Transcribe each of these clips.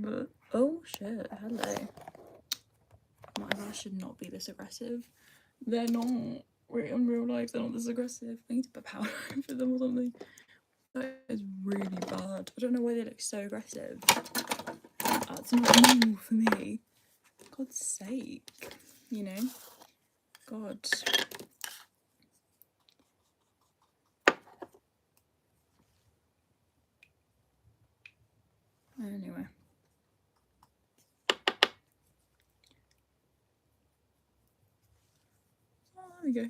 but oh shit, hello. My eyelash should not be this aggressive. They're not. In real life, they're not this aggressive. I need to put powder over them or something. That is really bad. I don't know why they look so aggressive. That's not normal for me. God's sake, you know? God. Anyway. Oh, there we go.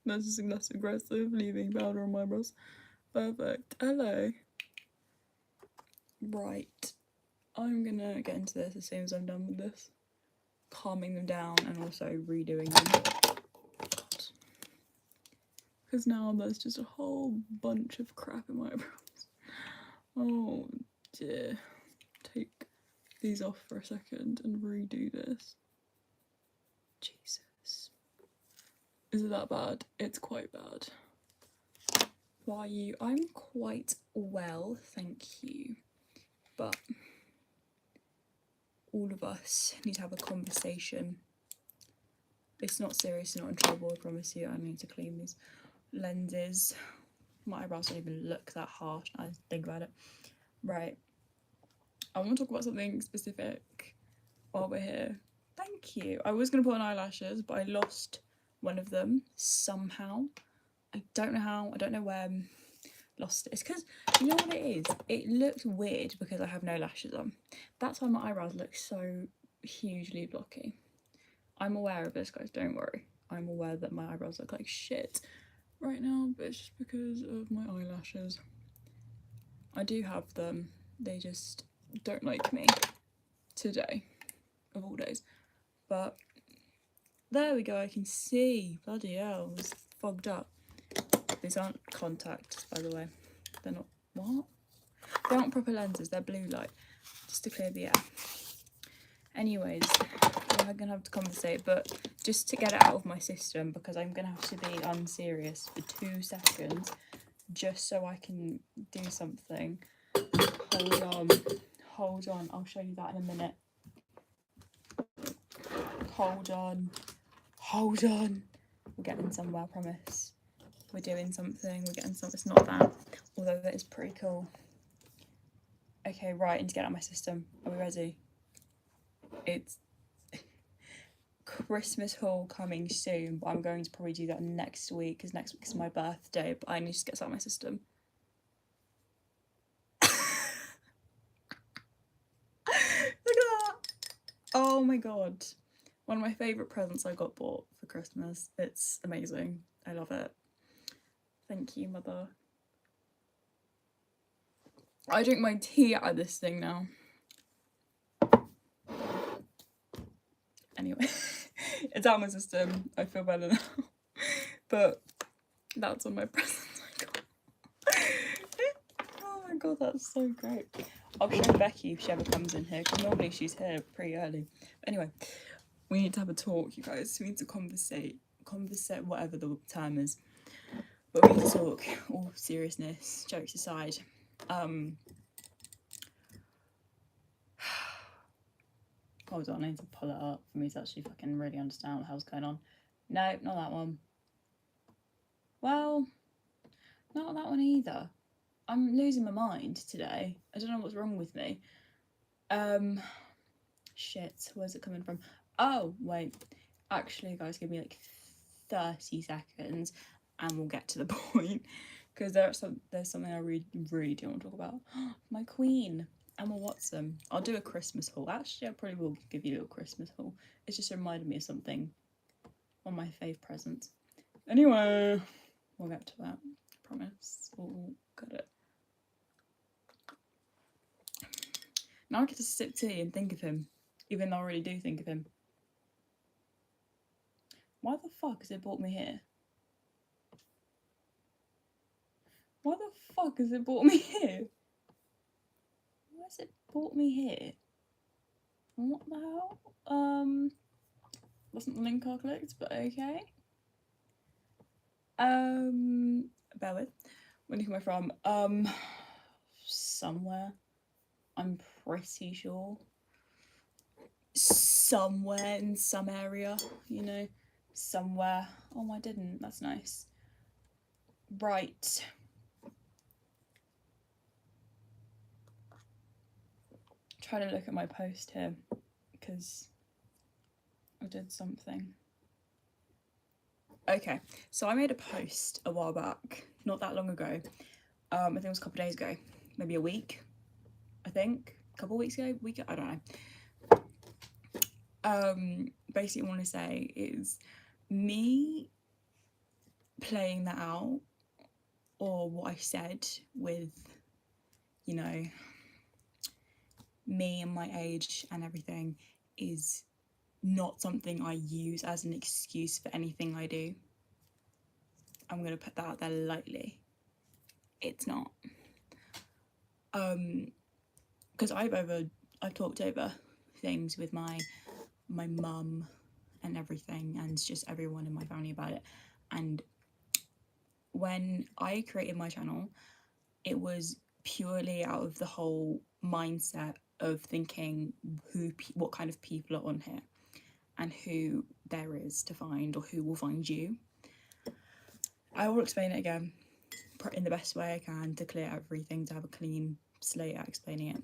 That's just less aggressive, leaving powder on my eyebrows. Perfect. Hello. Right. I'm gonna get into this as soon as I'm done with this. Calming them down and also redoing them. Because now there's just a whole bunch of crap in my eyebrows. Oh dear. Take these off for a second and redo this. Jesus. Is it that bad? It's quite bad. Why are you? I'm quite well, thank you. But all of us need to have a conversation. It's not serious, you're not in trouble, I promise you. I need to clean these lenses. My eyebrows don't even look that harsh now I think about it. Right. I want to talk about something specific while we're here. Thank you. I was going to put on eyelashes, but I lost one of them somehow. I don't know how, I don't know where. Lost it. It's because, you know what it is? It looked weird because I have no lashes on. That's why my eyebrows look so hugely blocky. I'm aware of this, guys, don't worry. I'm aware that my eyebrows look like shit right now, but it's just because of my eyelashes. I do have them, they just don't like me today, of all days. But there we go, I can see. Bloody hell, it's fogged up. These aren't contacts, by the way. They're not, what? They aren't proper lenses, they're blue light, just to clear the air. Anyways, I'm gonna have to conversate, but just to get it out of my system, because I'm gonna have to be unserious for 2 seconds, just so I can do something. Hold on, I'll show you that in a minute. Hold on. We're getting somewhere, I promise. We're doing something, we're getting something. It's not that, although that is pretty cool. Okay, right, I need to get out of my system. Are we ready? It's Christmas haul coming soon, but I'm going to probably do that next week, because next week is my birthday, but I need to get this out of my system. Look at that! Oh my god. One of my favourite presents I got bought for Christmas. It's amazing. I love it. Thank you, Mother. I drink my tea out of this thing now. Anyway, it's out of my system. I feel better now. But that's all my presents I got. Oh my god, that's so great. I'll show Becky if she ever comes in here, because normally she's here pretty early. But anyway, we need to have a talk, you guys. We need to conversate, whatever the term is. But we need to talk, all seriousness, jokes aside. Hold on, I need to pull it up for me to actually fucking really understand what the hell's going on. No, not that one. Well, not that one either. I'm losing my mind today. I don't know what's wrong with me. Shit, where's it coming from? Oh, wait. Actually, guys, give me like 30 seconds and we'll get to the point. Because there's something I really do want to talk about. My queen, Emma Watson. I'll do a Christmas haul. Actually, I probably will give you a little Christmas haul. It's just reminded me of something. One of my fave presents. Anyway, we'll get to that. I promise. We'll get it. Now I get to sip tea and think of him, even though I already do think of him. Why the fuck has it brought me here? Why the fuck has it brought me here? Why has it brought me here? What the hell? Wasn't the link I clicked, but okay. Bear with. Where are you coming from? Somewhere. I'm pretty sure. Somewhere in some area, you know, somewhere. Oh, I didn't. That's nice. Right. Try to look at my post here because I did something. Okay, so I made a post a while back, not that long ago. I think it was a couple of days ago, maybe a week. I think a couple of weeks ago, I don't know. Basically, what I want to say is me playing that out, or what I said with, you know, me and my age and everything, is not something I use as an excuse for anything I do. I'm gonna put that out there lightly. It's not. Because I've talked over things with my mum and everything, and just everyone in my family about it. And when I created my channel, it was purely out of the whole mindset of thinking what kind of people are on here and who there is to find, or who will find you. I will explain it again in the best way I can to clear everything, to have a clean slate at explaining it.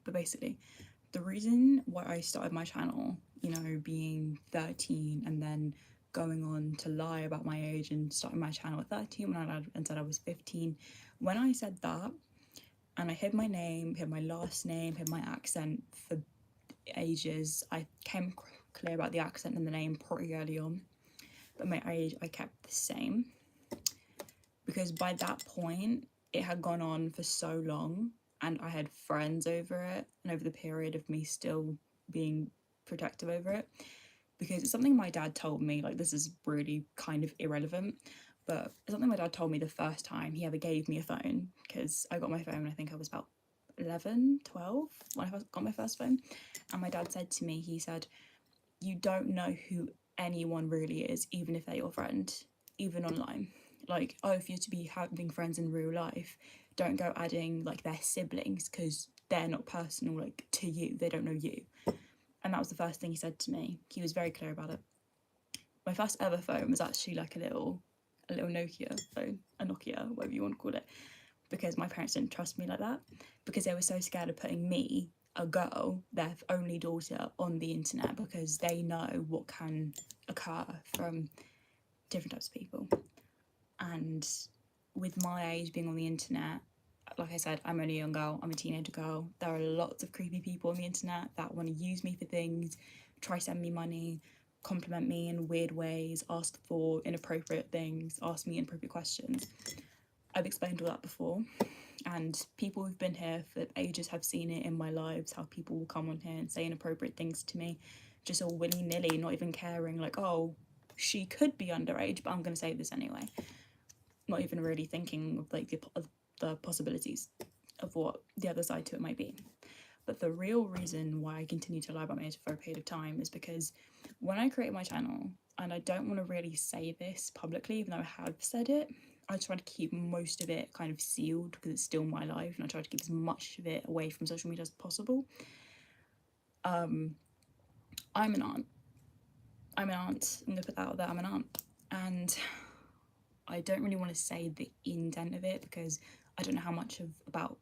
But basically, the reason why I started my channel, you know, being 13 and then going on to lie about my age and starting my channel at 13 and said I was 15, when I said that, and I hid my name, hid my last name, hid my accent for ages, I came clear about the accent and the name pretty early on, but my age I kept the same, because by that point it had gone on for so long and I had friends over it, and over the period of me still being protective over it, because it's something my dad told me, like, this is really kind of irrelevant, but it's something my dad told me the first time he ever gave me a phone, because I got my phone, I think I was about 11, 12 when I first got my first phone, and my dad said to me, he said, you don't know who anyone really is, even if they're your friend, even online. Like, oh, if you're to be having friends in real life, don't go adding like their siblings, because they're not personal, like, to you, they don't know you. And that was the first thing he said to me. He was very clear about it. My first ever phone was actually like a little Nokia phone, a Nokia, whatever you want to call it, because my parents didn't trust me like that, because they were so scared of putting me, a girl, their only daughter, on the internet, because they know what can occur from different types of people. And with my age being on the internet, like I said, I'm only a young girl, I'm a teenager girl. There are lots of creepy people on the internet that want to use me for things, try to send me money, compliment me in weird ways, ask for inappropriate things, ask me inappropriate questions. I've explained all that before, and people who've been here for ages have seen it in my lives, how people will come on here and say inappropriate things to me, just all willy-nilly, not even caring, like, oh, she could be underage, but I'm going to say this anyway. Not even really thinking of like the possibilities of what the other side to it might be. But the real reason why I continue to lie about my age for a period of time is because when I created my channel, and I don't want to really say this publicly, even though I have said it, I try to keep most of it kind of sealed because it's still my life, and I try to keep as much of it away from social media as possible. I'm an aunt. I'm going to put that out there, I'm an aunt. And I don't really want to say the indent of it because I don't know how much about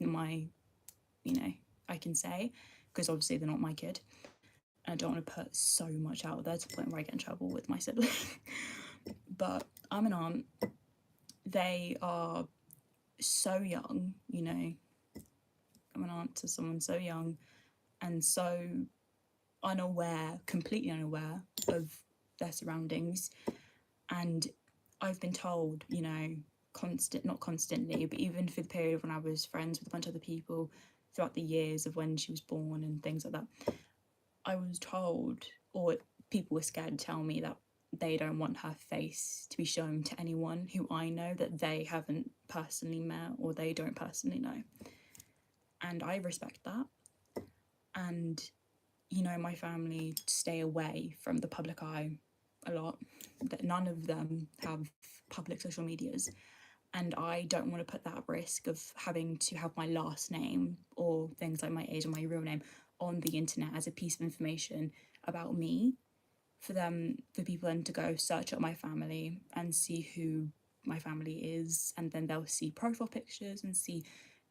my, I can say, because obviously they're not my kid. And I don't want to put so much out there to the point where I get in trouble with my sibling. But I'm an aunt. They are so young, I'm an aunt to someone so young and so completely unaware of their surroundings. And I've been told, not constantly, but even for the period when I was friends with a bunch of other people throughout the years of when she was born and things like that, I was told, or people were scared to tell me, that they don't want her face to be shown to anyone who I know that they haven't personally met or they don't personally know. And I respect that. And, my family stay away from the public eye a lot. That none of them have public social medias. and I don't want to put that at risk of having to have my last name or things like my age or my real name on the internet as a piece of information about me, for people then to go search up my family and see who my family is, and then they'll see profile pictures and see,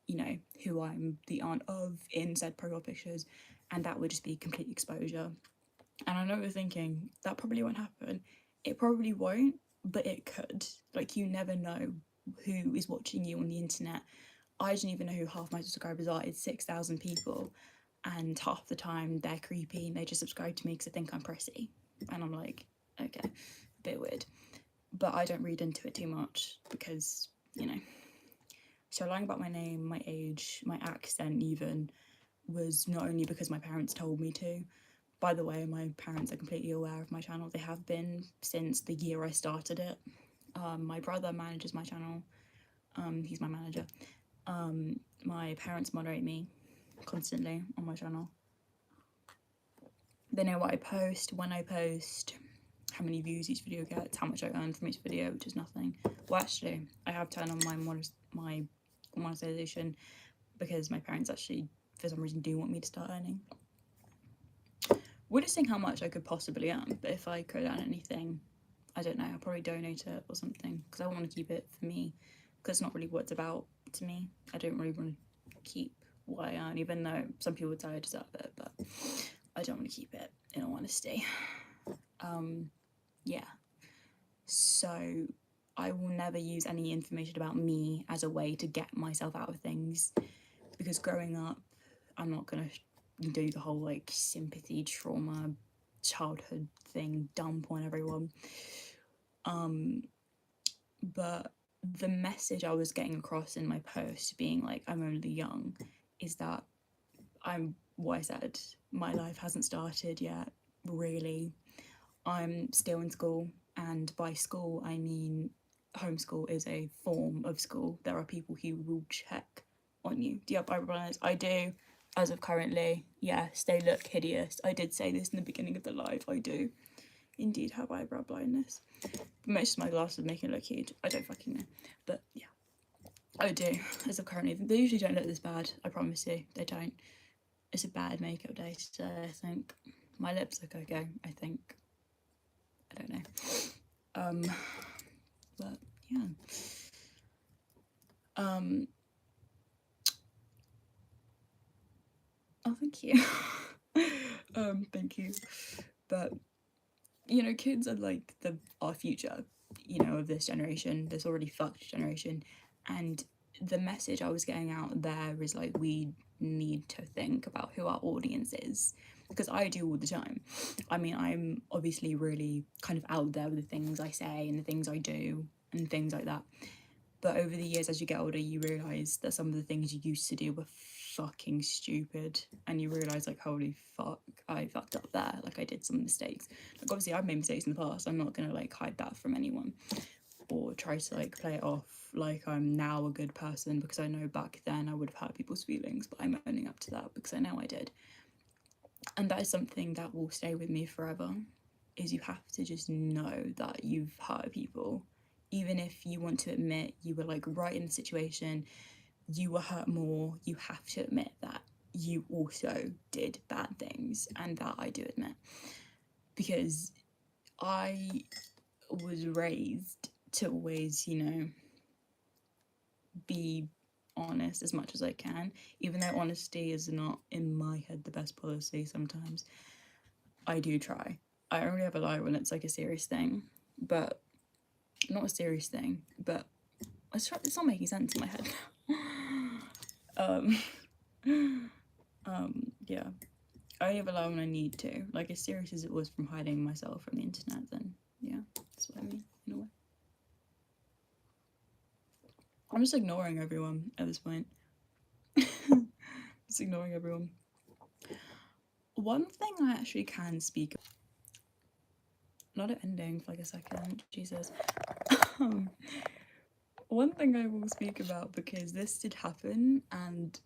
you know, who I'm the aunt of in said profile pictures, and that would just be complete exposure. And I know you're thinking that probably won't happen. It probably won't, but it could. Like, you never know who is watching you on the internet. I don't even know who half my subscribers are. It's 6,000 people, and half the time they're creepy and they just subscribe to me because they think I'm pretty. And I'm like, okay, a bit weird. But I don't read into it too much because, you know. So lying about my name, my age, my accent even, was not only because my parents told me to. By the way, my parents are completely aware of my channel. They have been since the year I started it. My brother manages my channel. He's my manager. My parents moderate me constantly on my channel. They know what I post, when I post, how many views each video gets, how much I earn from each video, which is nothing. Well, actually, I have turned on my monetization because my parents actually, for some reason, do want me to start earning. We're just seeing how much I could possibly earn, but if I could earn anything, I don't know, I'll probably donate it or something, because I want to keep it for me, because it's not really what it's about to me. I don't really want to keep what I earn, even though some people would say I deserve it, but I don't want to keep it, in all honesty. Yeah. So I will never use any information about me as a way to get myself out of things, because growing up, I'm not gonna do the whole like sympathy, trauma, childhood thing, dump on everyone. But the message I was getting across in my post, being like, I'm only young, is that what I said, my life hasn't started yet, really. I'm still in school, and by school I mean homeschool is a form of school. There are people who will check on you. Do you have eyebrow blindness? I do, as of currently. Yes, they look hideous. I did say this in the beginning of the live. I do indeed have eyebrow blindness. Most of my glasses make it look huge. I don't fucking know. But yeah, I do, as of currently. They usually don't look this bad, I promise you. They don't. It's a bad makeup day today, I think. My lips look okay, I think. I don't know. But yeah. Oh, thank you. Thank you. But, you know, kids are like our future, you know, of this generation, this already fucked generation. And the message I was getting out there is like, we need to think about who our audience is, because I do all the time. I mean, I'm obviously really kind of out there with the things I say and the things I do and things like that. But over the years, as you get older, you realise that some of the things you used to do were fucking stupid, and you realise, like, holy fuck, I fucked up there. Like, I did some mistakes. Like, obviously, I've made mistakes in the past. I'm not gonna like hide that from anyone or try to like play it off like I'm now a good person, because I know back then I would have hurt people's feelings, but I'm owning up to that because I know I did. And that is something that will stay with me forever, is you have to just know that you've hurt people. Even if you want to admit you were like right in the situation, you were hurt more, you have to admit that you also did bad things, and that I do admit. Because I was raised to always, you know, be honest as much as I can, even though honesty is not in my head the best policy sometimes. I do try. I only ever lie when it's like a serious thing, but not a serious thing, but it's not making sense in my head. Yeah. I only ever lie when I need to. Like, as serious as it was from hiding myself from the internet, then yeah, that's what I mean, in a way. I'm just ignoring everyone at this point. Just ignoring everyone. One thing I actually can speak, not an ending for like a second, Jesus. One thing I will speak about, because this did happen, and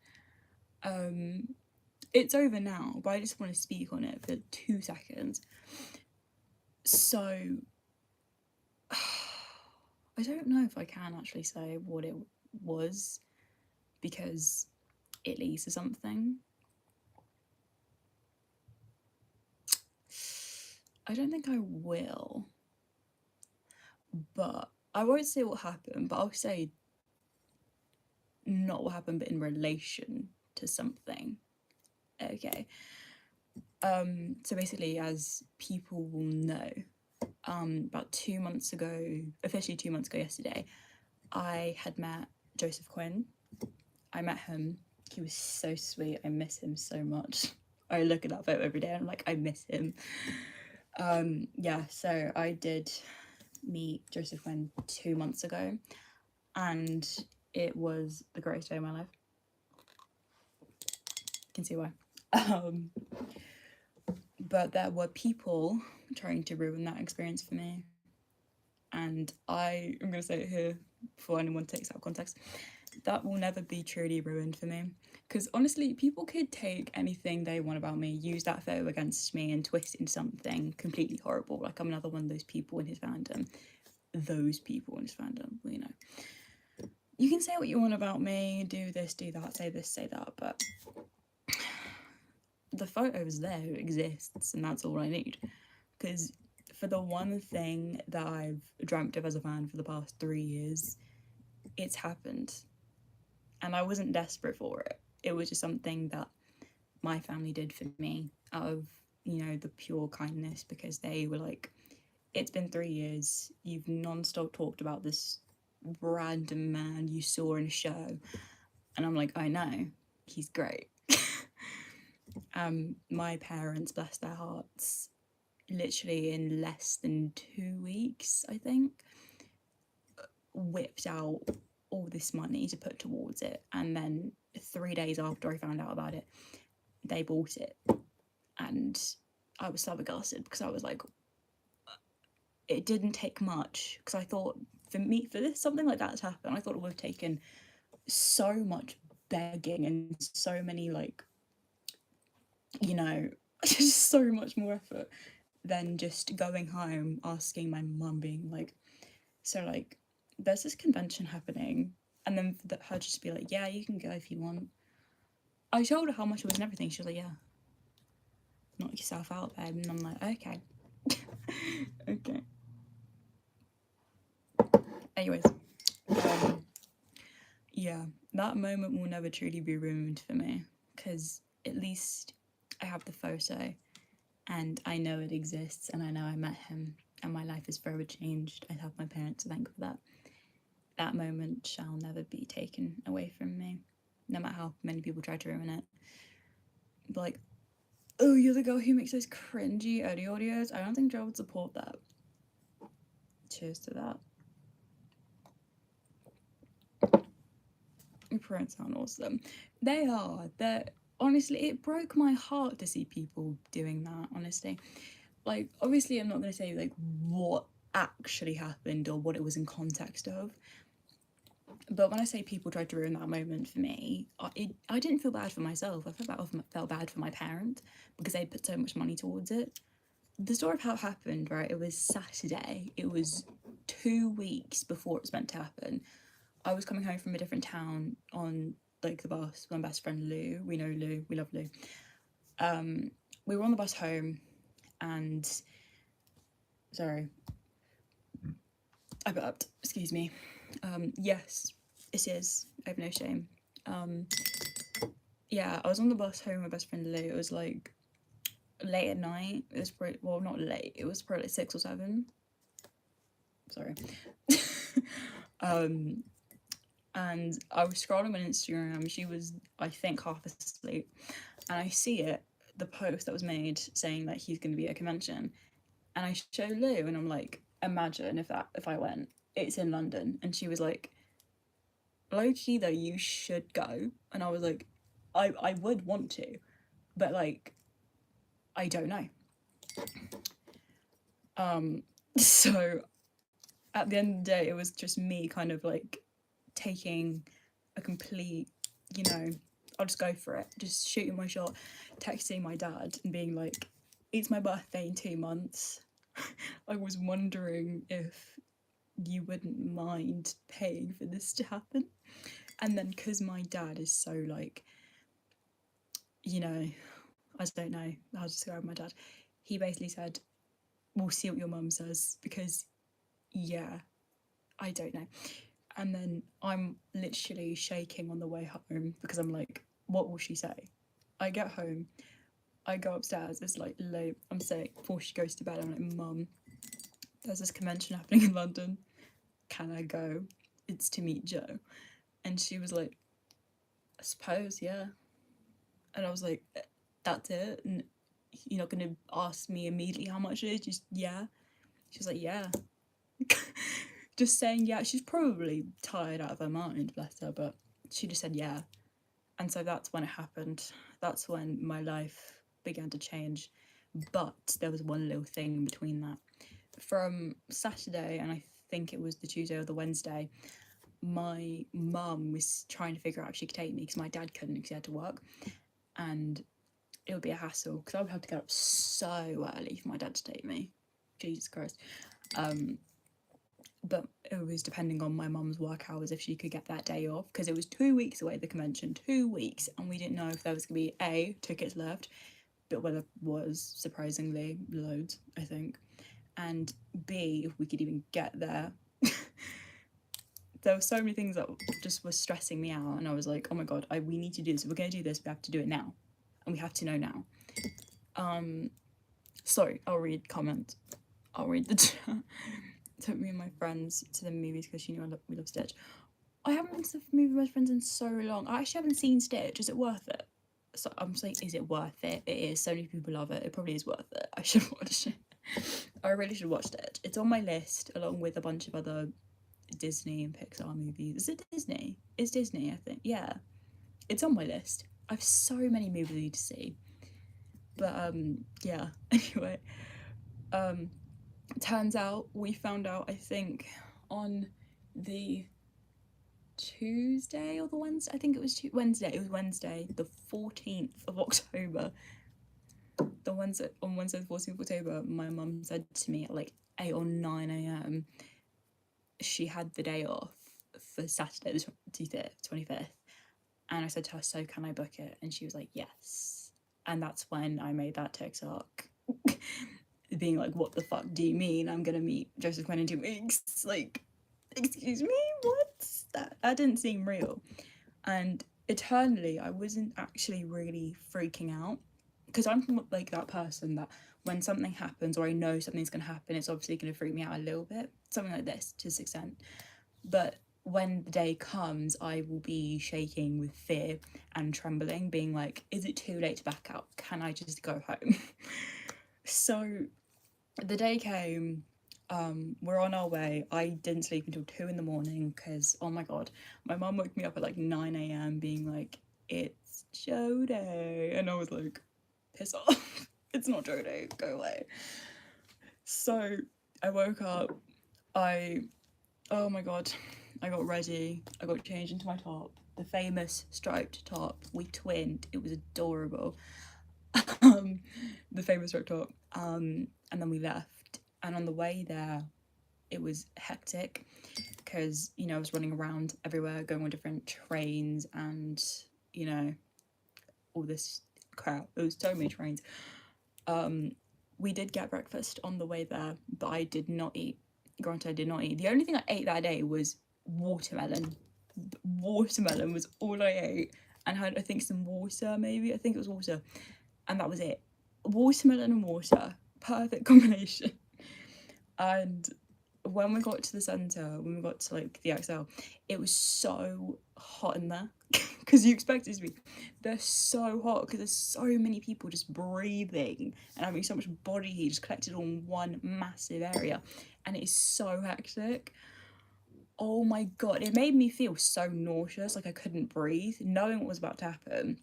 it's over now, but I just want to speak on it for 2 seconds. So I don't know if I can actually say what it was because it leads to something. I don't think I will, but I won't say what happened, but I'll say not what happened, but in relation to something. Okay. So basically, as people will know, about 2 months ago, officially 2 months ago yesterday, I had met Joseph Quinn. I met him. He was so sweet. I miss him so much. I look at that photo every day and I'm like, I miss him. Yeah, so I did meet Joseph Quinn 2 months ago, and it was the greatest day of my life. You can see why. But there were people trying to ruin that experience for me. And I'm going to say it here before anyone takes out context. That will never be truly ruined for me. Because honestly, people could take anything they want about me, use that photo against me, and twist it into something completely horrible. Like I'm another one of those people in his fandom. Those people in his fandom, well, you know. You can say what you want about me, do this, do that, say this, say that, but the photo is there, it exists, and that's all I need. Because for the one thing that I've dreamt of as a fan for the past 3 years, it's happened. And I wasn't desperate for it. It was just something that my family did for me out of, you know, the pure kindness, because they were like, it's been 3 years, you've non-stop talked about this random man you saw in a show. And I'm like, I know, he's great. My parents, bless their hearts, literally in less than 2 weeks, I think, whipped out all this money to put towards it. And then 3 days after I found out about it, they bought it. And I was flabbergasted because I was like, it didn't take much. Because I thought for this, something like that to happen, I thought it would have taken so much begging and so many, like, you know, just so much more effort than just going home, asking my mum, being like, so, like, there's this convention happening, and then her just be like, yeah, you can go if you want. I told her how much it was and everything. She was like, yeah, knock yourself out, babe. And I'm like, okay. Okay. Anyways, yeah, that moment will never truly be ruined for me, because at least I have the photo and I know it exists, and I know I met him and my life is forever changed. I have my parents to thank for that. That moment shall never be taken away from me, no matter how many people try to ruin it. But like, oh, you're the girl who makes those cringy Eddie audios. I don't think Joe would support that. Cheers to that. Your parents sound awesome. They are. They're honestly, it broke my heart to see people doing that, honestly. Like, obviously I'm not gonna say like what actually happened or what it was in context of. But when I say people tried to ruin that moment for me, I didn't feel bad for myself. I felt bad for my parents because they put so much money towards it. The story of how it happened, right? It was Saturday. It was 2 weeks before it was meant to happen. I was coming home from a different town on like the bus with my best friend Lou. We know Lou. We love Lou. We were on the bus home, and sorry, I burped. Excuse me. Yes, it is. I have no shame. Yeah, I was on the bus home with my best friend Lou. It was like late at night. It was probably, well, not late. It was probably like 6 or 7. Sorry. And I was scrolling on Instagram. She was, I think, half asleep, and I see it, the post that was made saying that he's going to be at a convention, and I show Lou, and I'm like, imagine if I went. It's in London, and she was like, low key though, you should go, and I was like, I would want to, but like, I don't know. So at the end of the day, it was just me kind of like taking a complete, you know, I'll just go for it, just shooting my shot, texting my dad and being like, it's my birthday in 2 months. I was wondering if you wouldn't mind paying for this to happen. And then because my dad is so like, you know, I don't know how to describe my dad. He basically said, "We'll see what your mum says," because yeah, I don't know. And then I'm literally shaking on the way home because I'm like, what will she say? I get home, I go upstairs, it's like late, I'm saying before she goes to bed, I'm like, Mum, there's this convention happening in London. Can I go? It's to meet Joe. And she was like, I suppose, yeah. And I was like, that's it? And you're not gonna ask me immediately how much it is? Just yeah. She was like, yeah. Just saying yeah. She's probably tired out of her mind, bless her, but she just said yeah. And so that's when it happened. That's when my life began to change. But there was one little thing in between that. From Saturday, and I think it was the Tuesday or the Wednesday, my mum was trying to figure out if she could take me because my dad couldn't because he had to work. And it would be a hassle because I would have to get up so early for my dad to take me. Jesus Christ. But it was depending on my mum's work hours if she could get that day off because it was 2 weeks away, the convention, 2 weeks, and we didn't know if there was going to be A, tickets left, but whether was surprisingly loads, I think, and B, if we could even get there. There were so many things that just were stressing me out, and I was like, oh my god, we need to do this. If we're going to do this, we have to do it now, and we have to know now. Sorry, I'll read comments. I'll read the chat. Took me and my friends to the movies because she knew we love Stitch. I haven't been to the movie with my friends in so long. I actually haven't seen Stitch. Is it worth it? So I'm saying, is it worth it? It is. So many people love it. It probably is worth it. I should watch it. I really should watch Stitch. It's on my list along with a bunch of other Disney and Pixar movies. Is it Disney? It's Disney, I think. Yeah. It's on my list. I have so many movies to see. But yeah. Anyway. Turns out we found out, I think, on the Tuesday or the Wednesday. I think it was Wednesday. It was Wednesday, the 14th of October. On Wednesday, the 14th of October, my mum said to me at like 8 or 9 a.m. she had the day off for Saturday, the 25th. And I said to her, so can I book it? And she was like, yes. And that's when I made that TikTok. Being like, what the fuck do you mean I'm gonna meet Joseph Quinn in 2 weeks? Like, excuse me, what? That didn't seem real. And eternally, I wasn't actually really freaking out because I'm like that person that when something happens or I know something's gonna happen, it's obviously gonna freak me out a little bit, something like this to this extent. But when the day comes, I will be shaking with fear and trembling, being like, is it too late to back out? Can I just go home? So the day came, we're on our way. I didn't sleep until 2 in the morning because, oh my god, my mum woke me up at like 9 a.m. being like, it's Joe Day. And I was like, piss off. It's not Joe Day, go away. So I woke up, oh my god, I got ready, I got changed into my top, the famous striped top. We twinned, it was adorable. The famous striped top. And then we left. And on the way there, it was hectic because, you know, I was running around everywhere, going on different trains and, you know, all this crap. There was so many trains. We did get breakfast on the way there, but I did not eat. Granted, I did not eat. The only thing I ate that day was watermelon. Watermelon was all I ate, and had, I think, some water, maybe. I think it was water. And that was it. Watermelon and water. Perfect combination. And when we got to the centre, when we got to like the XL, it was so hot in there because you expect it to be. They're so hot because there's so many people just breathing and having so much body heat just collected on one massive area, and it is so hectic. Oh my god, it made me feel so nauseous, like I couldn't breathe, knowing what was about to happen,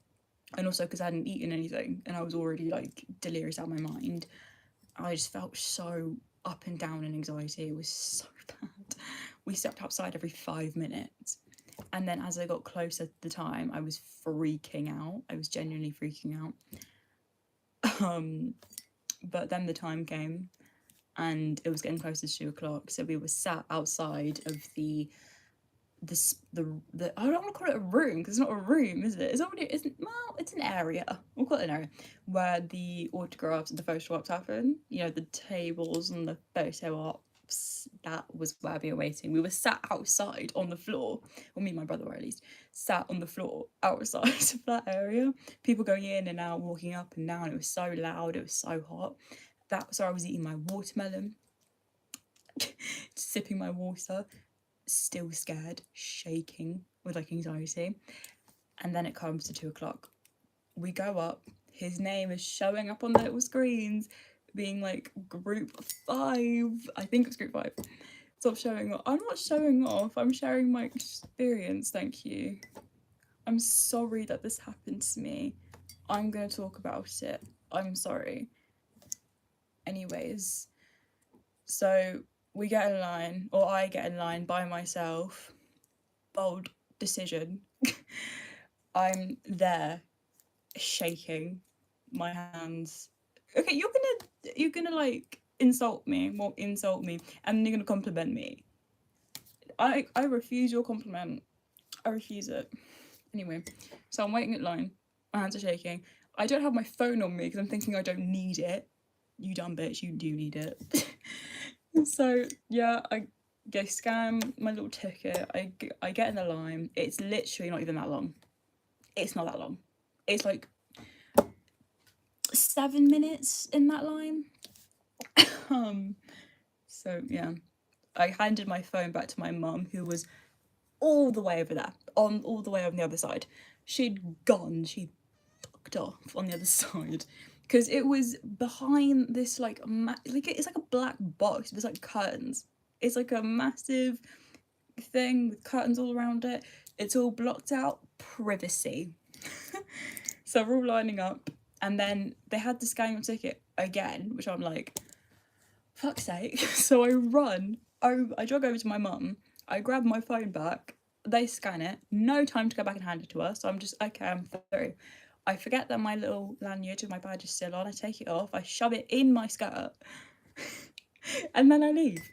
and also because I hadn't eaten anything and I was already like delirious out of my mind. I just felt so up and down in anxiety. It was so bad. We stepped outside every 5 minutes. And then as I got closer to the time, I was freaking out. I was genuinely freaking out. But then the time came and it was getting close to 2 o'clock, so we were sat outside of the I don't want to call it a room because it's not a room, is it? It's already isn't well, it's an area. We'll call it an area where the autographs and the photo ops happen. You know, the tables and the photo ops. That was where we were waiting. We were sat outside on the floor, or me and my brother were at least, sat on the floor outside of that area. People going in and out, walking up and down. It was so loud, it was so hot. So I was eating my watermelon, sipping my water, still scared, shaking with like anxiety. And then it comes to 2 o'clock. We go up, his name is showing up on the little screens, being like group 5. I think it's group 5. Stop showing off. I'm not showing off, I'm sharing my experience, thank you. I'm sorry that this happened to me. I'm gonna talk about it. I'm sorry. Anyways, so we get in line, or I get in line by myself. Bold decision. I'm there, shaking, my hands. Okay, you're gonna like insult me, and then you're gonna compliment me. I refuse your compliment. I refuse it. Anyway, so I'm waiting in line. My hands are shaking. I don't have my phone on me because I'm thinking I don't need it. You dumb bitch, you do need it. So yeah, I scan my little ticket. I get in the line. It's literally not even that long. It's not that long. It's like 7 minutes in that line. So yeah, I handed my phone back to my mum, who was all the way over there, all the way on the other side. She'd fucked off on the other side, because it was behind this like it's like a black box. There's like curtains. It's like a massive thing with curtains all around it. It's all blocked out. Privacy. So we're all lining up, and then they had to scan your ticket again, which I'm like, fuck's sake. So I jog over to my mum, I grab my phone back, they scan it, no time to go back and hand it to us. So I'm just, okay, I'm through. I forget that my little lanyard with my badge is still on. I take it off, I shove it in my skirt, and then I leave.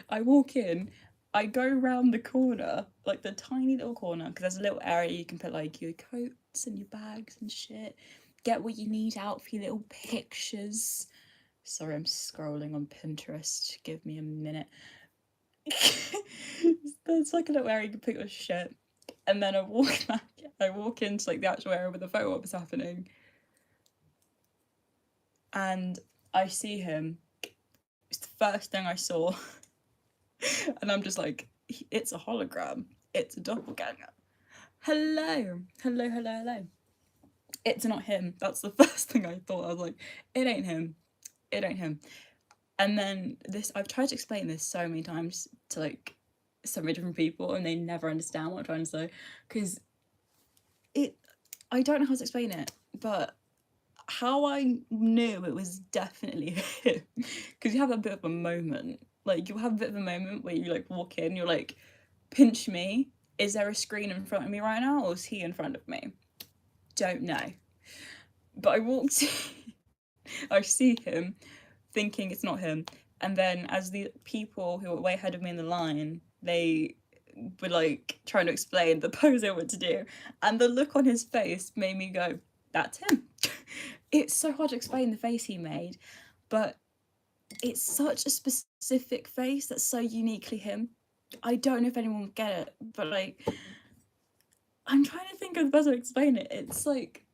I walk in, I go round the corner, like the tiny little corner, because there's a little area you can put like your coats and your bags and shit. Get what you need out for your little pictures. Sorry, I'm scrolling on Pinterest. Give me a minute. There's like a little area you can put your shit. And then I walk back. I walk into like the actual area where the photo op is happening. And I see him. It's the first thing I saw. And I'm just like, it's a hologram. It's a doppelganger. Hello. It's not him. That's the first thing I thought. I was like, it ain't him. And then I've tried to explain this so many times to like so many different people, and they never understand what I'm trying to say, because I don't know how to explain it, but how I knew it was definitely him, because you have a bit of a moment, like you'll have a bit of a moment where you like walk in, you're like, pinch me, is there a screen in front of me right now, or is he in front of me? Don't know. But I walked in, I see him, thinking it's not him, and then as the people who were way ahead of me in the line, they were like trying to explain the pose they were to do, and the look on his face made me go, that's him. It's so hard to explain the face he made, but it's such a specific face that's so uniquely him. I don't know if anyone would get it, but like, I'm trying to think of the best way to explain it. It's like,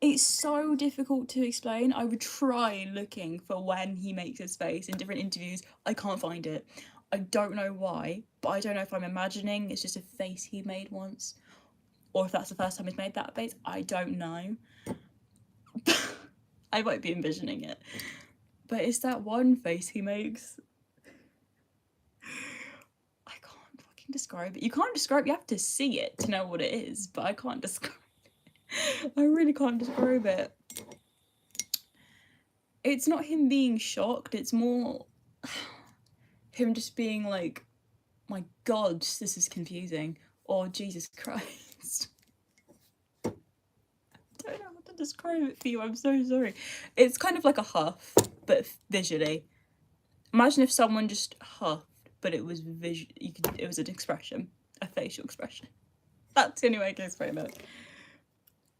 it's so difficult to explain. I would try looking for when he makes his face in different interviews. I can't find it. I don't know why, but I don't know if I'm imagining it's just a face he made once, or if that's the first time he's made that face. I don't know. I might be envisioning it, but it's that one face he makes. I can't fucking describe it. You can't describe, you have to see it to know what it is, but I can't describe it. I really can't describe it. It's not him being shocked, it's more him just being like, my god, this is confusing, or Jesus Christ. I don't know what to describe it for you. I'm so sorry. It's kind of like a huff, but visually. Imagine if someone just huffed, but it was it was an expression, a facial expression. That's the only way I can explain it.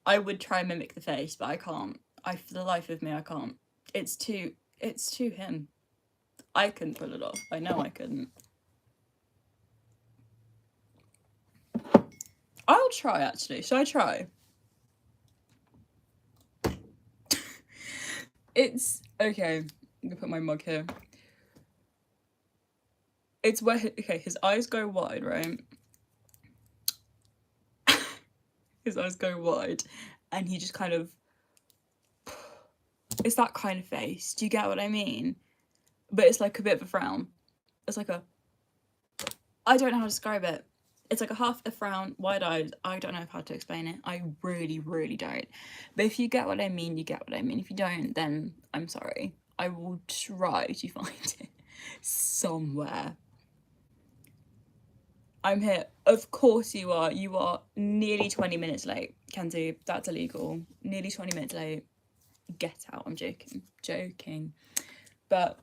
I would try and mimic the face, but I can't. For the life of me, I can't. It's too him. I couldn't pull it off. I know I couldn't. I'll try, actually. Should I try? It's okay. I'm gonna put my mug here. It's where his eyes go wide, right? His eyes go wide, and he just kind of. It's that kind of face. Do you get what I mean? But it's like a bit of a frown. It's like a. I don't know how to describe it. It's like a half a frown, wide eyes. I don't know how to explain it. I really, really don't. But if you get what I mean, you get what I mean. If you don't, then I'm sorry. I will try to find it somewhere. I'm here. Of course you are. You are nearly 20 minutes late, Kenzie. That's illegal. Nearly 20 minutes late. Get out. I'm joking. Joking. But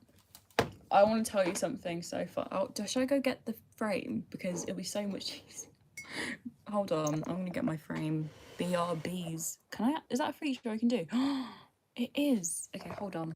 I want to tell you something so far. Should I go get the frame? Because it'll be so much easier. Hold on. I'm going to get my frame. BRBs. Can I? Is that a feature I can do? It is. Okay, hold on.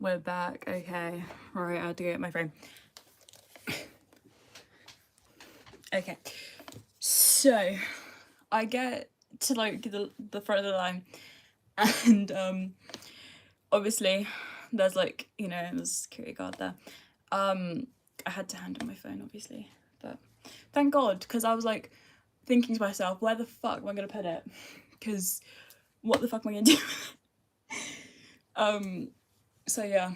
We're back. Okay. Right, I had to go get my frame. Okay. So, I get to like the front of the line, and obviously there's like, you know, there's a security guard there. I had to hand him my phone, obviously, but thank God, because I was like thinking to myself, where the fuck am I gonna put it? Because what the fuck am I gonna do? So yeah,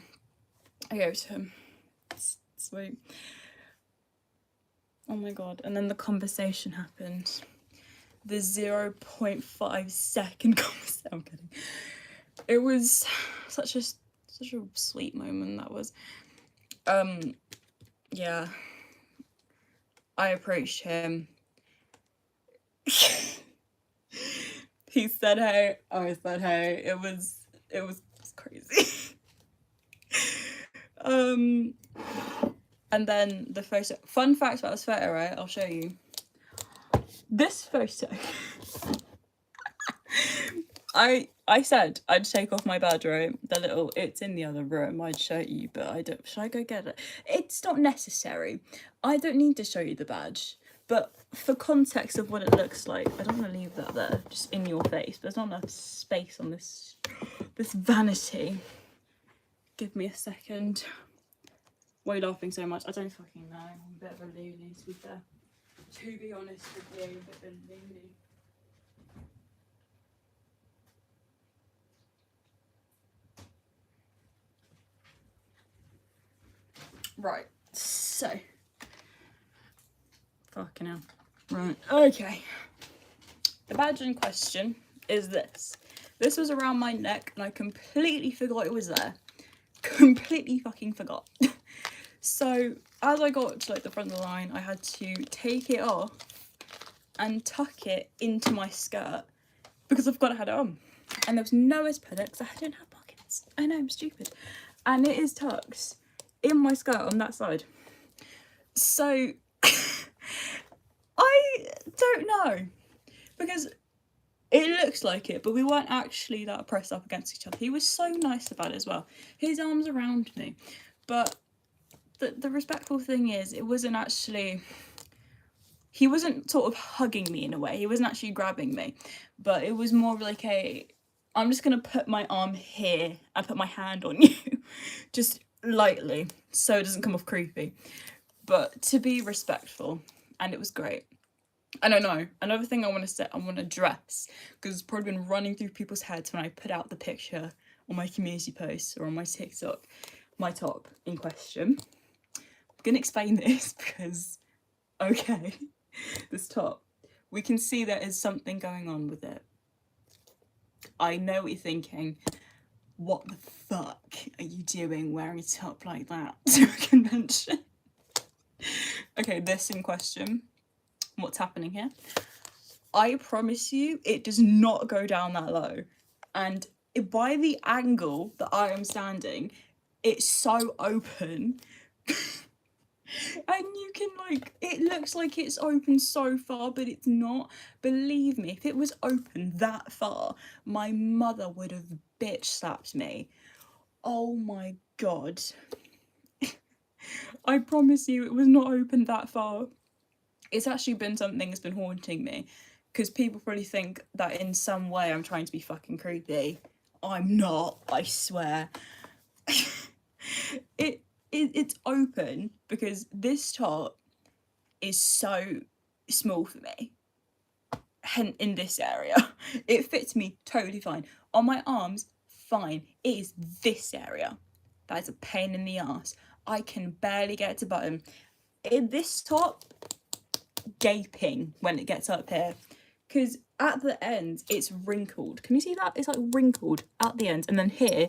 I go to him. Sweet. Oh my God. And then the conversation happened. The 0.5 second conversation. I'm kidding. It was such a sweet moment, that was. Yeah. I approached him. He said hey. I said hey. It was crazy. And then the photo. Fun fact about this photo, right? I'll show you. This photo. I said I'd take off my badge, right? The little, it's in the other room. I'd show you, but I don't. Should I go get it? It's not necessary. I don't need to show you the badge. But for context of what it looks like, I don't want to leave that there, just in your face. There's not enough space on this vanity. Give me a second. Why are you laughing so much? I don't fucking know. I'm a bit of a loony, to be fair. To be honest with you, a bit of a loony. Right, so. Fucking hell. Right, okay. The badge in question is this. This was around my neck and I completely forgot it was there. Completely fucking forgot. So as I got to like the front of the line, I had to take it off and tuck it into my skirt because I've got to have it on. And there was nowhere to put it because I don't have pockets. I know, I'm stupid. And it is tucked in my skirt on that side. So I don't know, because it looks like it, but we weren't actually that pressed up against each other. He was so nice about it as well. His arms around me. But the respectful thing is, it wasn't actually, he wasn't sort of hugging me in a way. He wasn't actually grabbing me. But it was more like I'm just going to put my arm here and put my hand on you. Just lightly, so it doesn't come off creepy. but to be respectful, and it was great. I don't know. Another thing I want to address, because it's probably been running through people's heads when I put out the picture on my community posts or on my TikTok, my top in question. I'm going to explain this because, okay, this top, we can see there is something going on with it. I know what you're thinking. What the fuck are you doing wearing a top like that to a convention? Okay, this in question. What's happening here? I promise you, it does not go down that low. And by the angle that I am standing, it's so open. And you can, like, it looks like it's open so far, but it's not. Believe me, if it was open that far, my mother would have bitch slapped me. Oh my god. I promise you, it was not open that far. It's actually been something that's been haunting me, because people probably think that in some way I'm trying to be fucking creepy. I'm not, I swear. It's open because this top is so small for me. In this area, it fits me totally fine. On my arms, fine. It is this area that is a pain in the ass. I can barely get to bottom. In this top, gaping when it gets up here, because at the end it's wrinkled. Can you see that? It's like wrinkled at the end, and then here,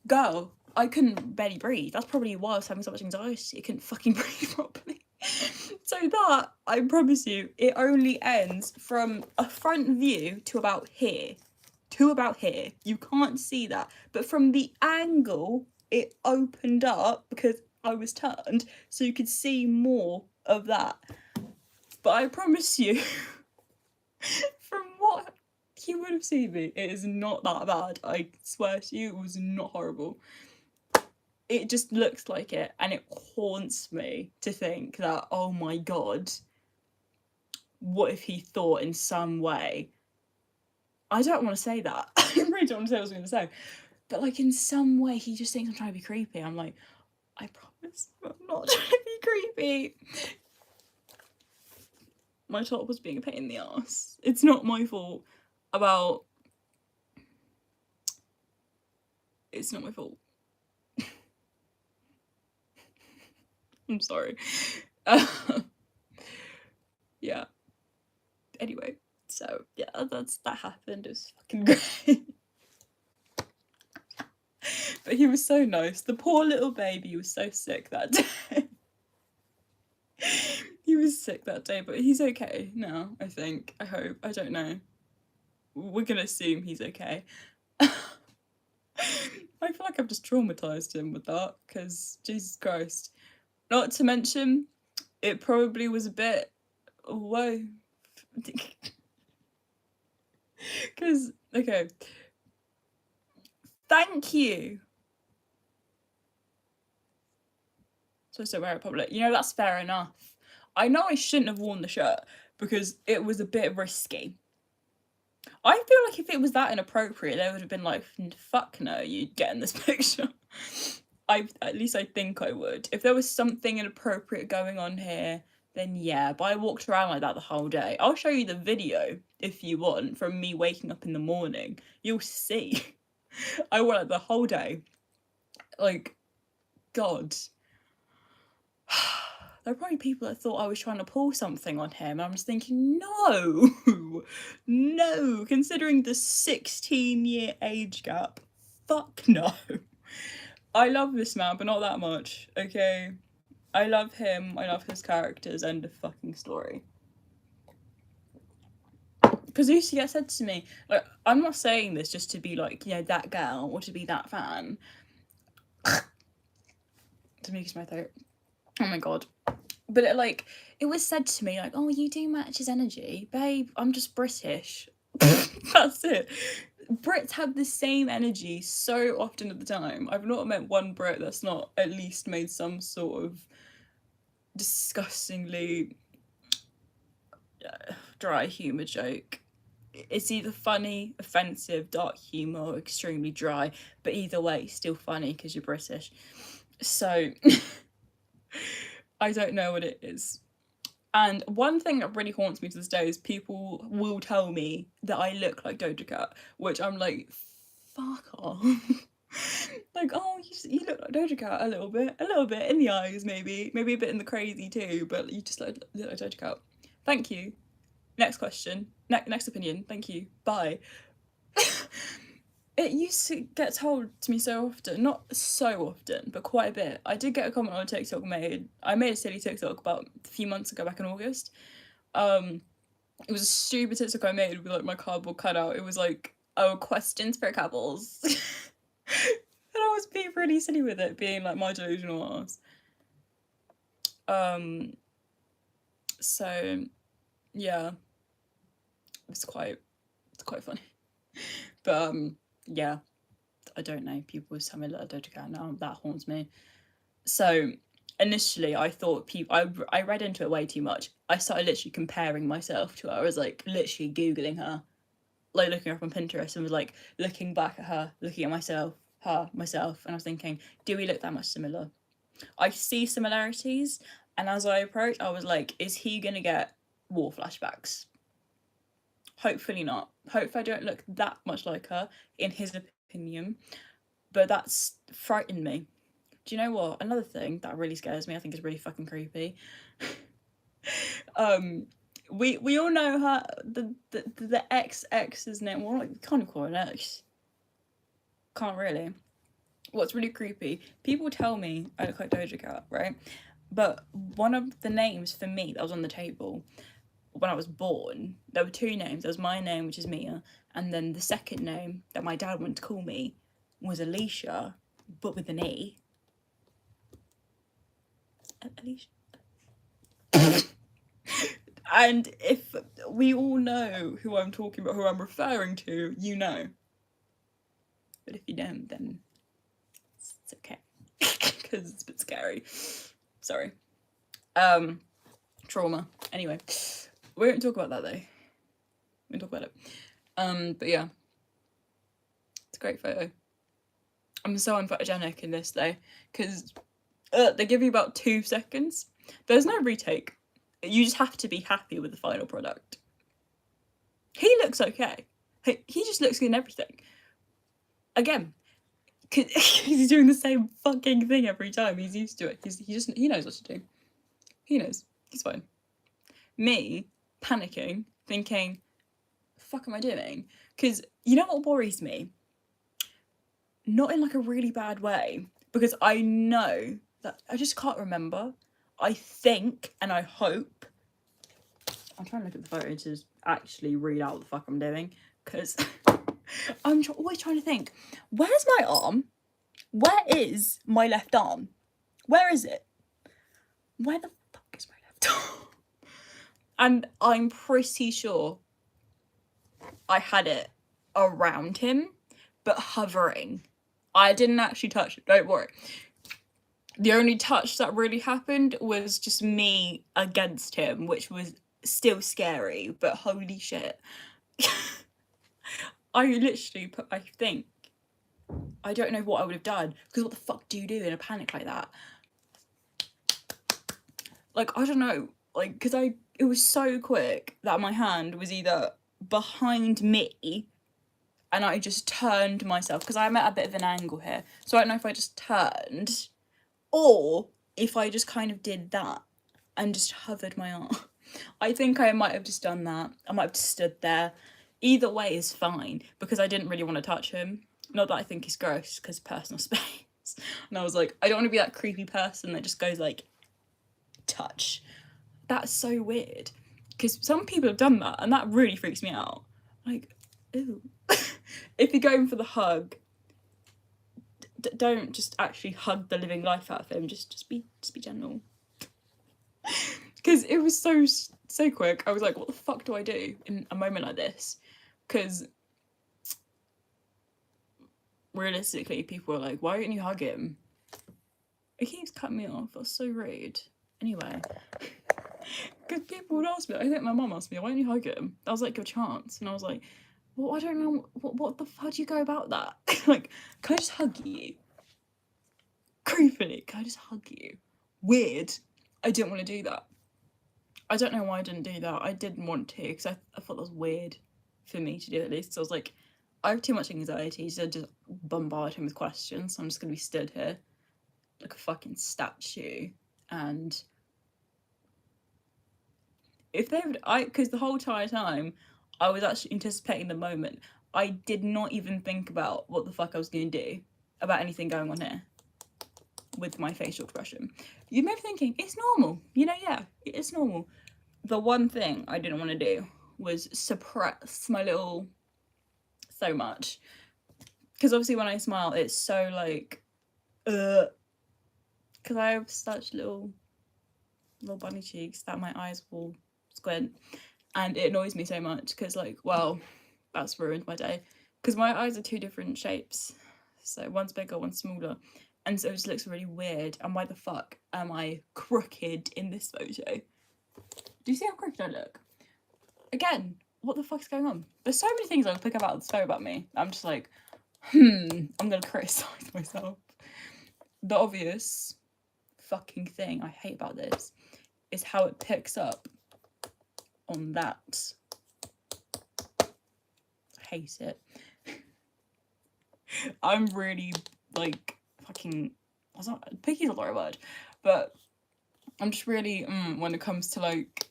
girl, I couldn't barely breathe. That's probably why I was having so much anxiety. I couldn't fucking breathe properly. So that, I promise you, it only ends from a front view to about here. You can't see that. But from the angle, it opened up because I was turned, so you could see more of that. But I promise you, from what you would have seen me, it is not that bad. I swear to you, it was not horrible. It just looks like it, and it haunts me to think that, oh my god, what if he thought in some way, I don't want to say that, I really don't want to say what I was going to say, but like in some way he just thinks I'm trying to be creepy. I'm like, I promise I'm not trying to be creepy. My top was being a pain in the ass. It's not my fault about... It's not my fault. I'm sorry. Yeah. Anyway, so yeah, that happened. It was fucking great. But he was so nice. The poor little baby was so sick that day. He was sick that day, but he's okay now, I think. I hope. I don't know. We're gonna assume he's okay. I feel like I've just traumatized him with that, because Jesus Christ. Not to mention, it probably was a bit... Whoa. Because, okay. Thank you. Supposed to wear it public. You know, that's fair enough. I know I shouldn't have worn the shirt because it was a bit risky. I feel like if it was that inappropriate, they would have been like, fuck no, you'd get in this picture. At least I think I would. If there was something inappropriate going on here, then yeah, but I walked around like that the whole day. I'll show you the video if you want from me waking up in the morning. You'll see. I wore it the whole day. Like, God. There are probably people that thought I was trying to pull something on him. I'm just thinking, no, no, considering the 16-year age gap, fuck no. I love this man, but not that much, okay? I love him, I love his characters, end of fucking story. Because it used to get said to me, like, I'm not saying this just to be like, you know, that girl, or to be that fan. To me, it's my throat. Oh my god. But it was said to me, like, oh, you do match his energy. Babe, I'm just British. That's it. Brits have the same energy so often at the time. I've not met one Brit that's not at least made some sort of disgustingly dry humour joke. It's either funny, offensive, dark humour, or extremely dry. But either way, it's still funny because you're British. So... I don't know what it is. And one thing that really haunts me to this day is people will tell me that I look like Doja Cat, which I'm like, fuck off. Like, oh, you look like Doja Cat a little bit in the eyes, maybe a bit in the crazy too, but you just look like Doja Cat. Thank you. Next question. Next opinion. Thank you. Bye. It used to get told to me so often, not so often, but quite a bit. I did get a comment on a TikTok I made a silly TikTok about a few months ago, back in August. It was a stupid TikTok I made with like my cardboard cutout. It was like, oh, questions for couples. And I was being really silly with it, being like my delusional ass. So yeah, it's quite funny. But yeah, I don't know. People always tell me that Doja Cat now. That haunts me. So initially, I thought I read into it way too much. I started literally comparing myself to her. I was like literally googling her, like looking her up on Pinterest, and was like looking back at her, looking at myself, myself, and I was thinking, do we look that much similar? I see similarities, and as I approach, I was like, is he gonna get war flashbacks? Hopefully not. Hopefully I don't look that much like her, in his opinion. But that's frightened me. Do you know what? Another thing that really scares me, I think is really fucking creepy. We all know her, the ex's name. Well, like, can't call her an ex. Can't really. What's really creepy, people tell me I look like Doja Cat, right? But one of the names for me that was on the table when I was born, there were two names. There was my name, which is Mia, and then the second name that my dad wanted to call me was Alicia, but with an E. Alicia. And if we all know who I'm talking about, who I'm referring to, you know. But if you don't, then it's okay. Because it's a bit scary. Sorry. Trauma. Anyway. We won't talk about that though. We won't talk about it. But yeah. It's a great photo. I'm so unphotogenic in this though, because they give you about 2 seconds. There's no retake. You just have to be happy with the final product. He looks okay. He just looks good in everything. Again, cause he's doing the same fucking thing every time. He's used to it. He knows what to do. He knows. He's fine. Me panicking, thinking, the fuck am I doing? Because you know what worries me? Not in like a really bad way, because I know that I just can't remember. I think and I hope. I'm trying to look at the photo to actually read out what the fuck I'm doing, because I'm always trying to think, where's my arm? Where is my left arm? Where is it? Where the fuck is my left arm? And I'm pretty sure I had it around him, but hovering. I didn't actually touch it, don't worry. The only touch that really happened was just me against him, which was still scary, but holy shit. I literally I don't know what I would have done, because what the fuck do you do in a panic like that? Like, I don't know, like, because it was so quick that my hand was either behind me and I just turned myself, because I'm at a bit of an angle here, so I don't know if I just turned or if I just kind of did that and just hovered my arm. I think I might have just done that. I might have just stood there. Either way is fine, because I didn't really want to touch him. Not that I think he's gross, because personal space. And I was like, I don't want to be that creepy person that just goes like, touch. That's so weird, because some people have done that and that really freaks me out. Like, ew. If you're going for the hug, don't just actually hug the living life out of him. Just be gentle. Because it was so quick. I was like, what the fuck do I do in a moment like this? Because realistically, people are like, why don't you hug him? It keeps cutting me off. That's so rude. Anyway, because people would ask me, I think my mum asked me, why don't you hug him? I was like, your chance. And I was like, well, I don't know, what the fuck do you go about that? Like, can I just hug you? Creepily, can I just hug you? Weird. I didn't want to do that. I don't know why I didn't do that. I didn't want to because I thought that was weird for me to do at least. So I was like, I have too much anxiety to just bombard him with questions. So I'm just going to be stood here like a fucking statue. And if they would, because the whole entire time I was actually anticipating the moment. I did not even think about what the fuck I was going to do about anything going on here with my facial expression. You may be thinking, it's normal. You know, yeah, it's normal. The one thing I didn't want to do was suppress my little so much. Because obviously when I smile, it's so like, because I have such little bunny cheeks that my eyes will squint. And it annoys me so much because, like, well, that's ruined my day. Because my eyes are two different shapes. So one's bigger, one's smaller. And so it just looks really weird. And why the fuck am I crooked in this photo? Do you see how crooked I look? Again, what the fuck's going on? There's so many things I can pick up out of this photo about me. I'm just like, I'm gonna criticise myself. The obvious fucking thing I hate about this is how it picks up on that. I hate it. I'm really like fucking, picky is not the right word, but I'm just really when it comes to like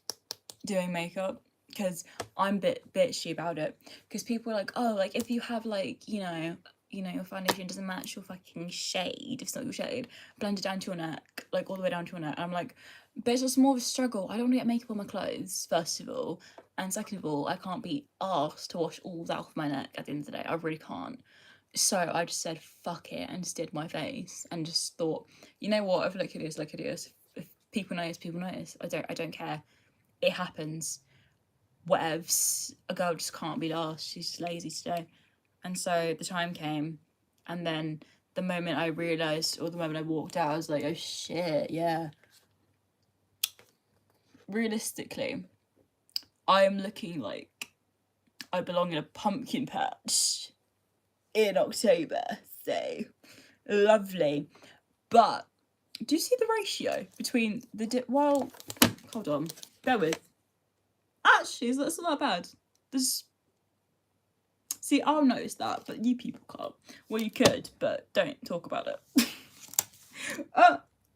doing makeup, because I'm a bit bitchy about it, because people are like, oh, like if you have like, you know, your foundation doesn't match your fucking shade, if it's not your shade, blend it down to your neck, like all the way down to your neck. And I'm like, but it's just more of a struggle. I don't want to get makeup on my clothes, first of all, and second of all, I can't be asked to wash all that off my neck at the end of the day. I really can't. So I just said fuck it and just did my face and just thought, you know what, if look hideous, look hideous. If people notice, people notice. I don't care. It happens. Whatevs. A girl just can't be asked. She's just lazy today. And so the time came, and then the moment I realised, or the moment I walked out, I was like, oh shit, yeah. Realistically, I am looking like I belong in a pumpkin patch in October, so lovely. But do you see the ratio between the well, hold on, bear with. Actually, that's not bad. There's, see, I'll notice that, but you people can't. Well, you could, but don't talk about it.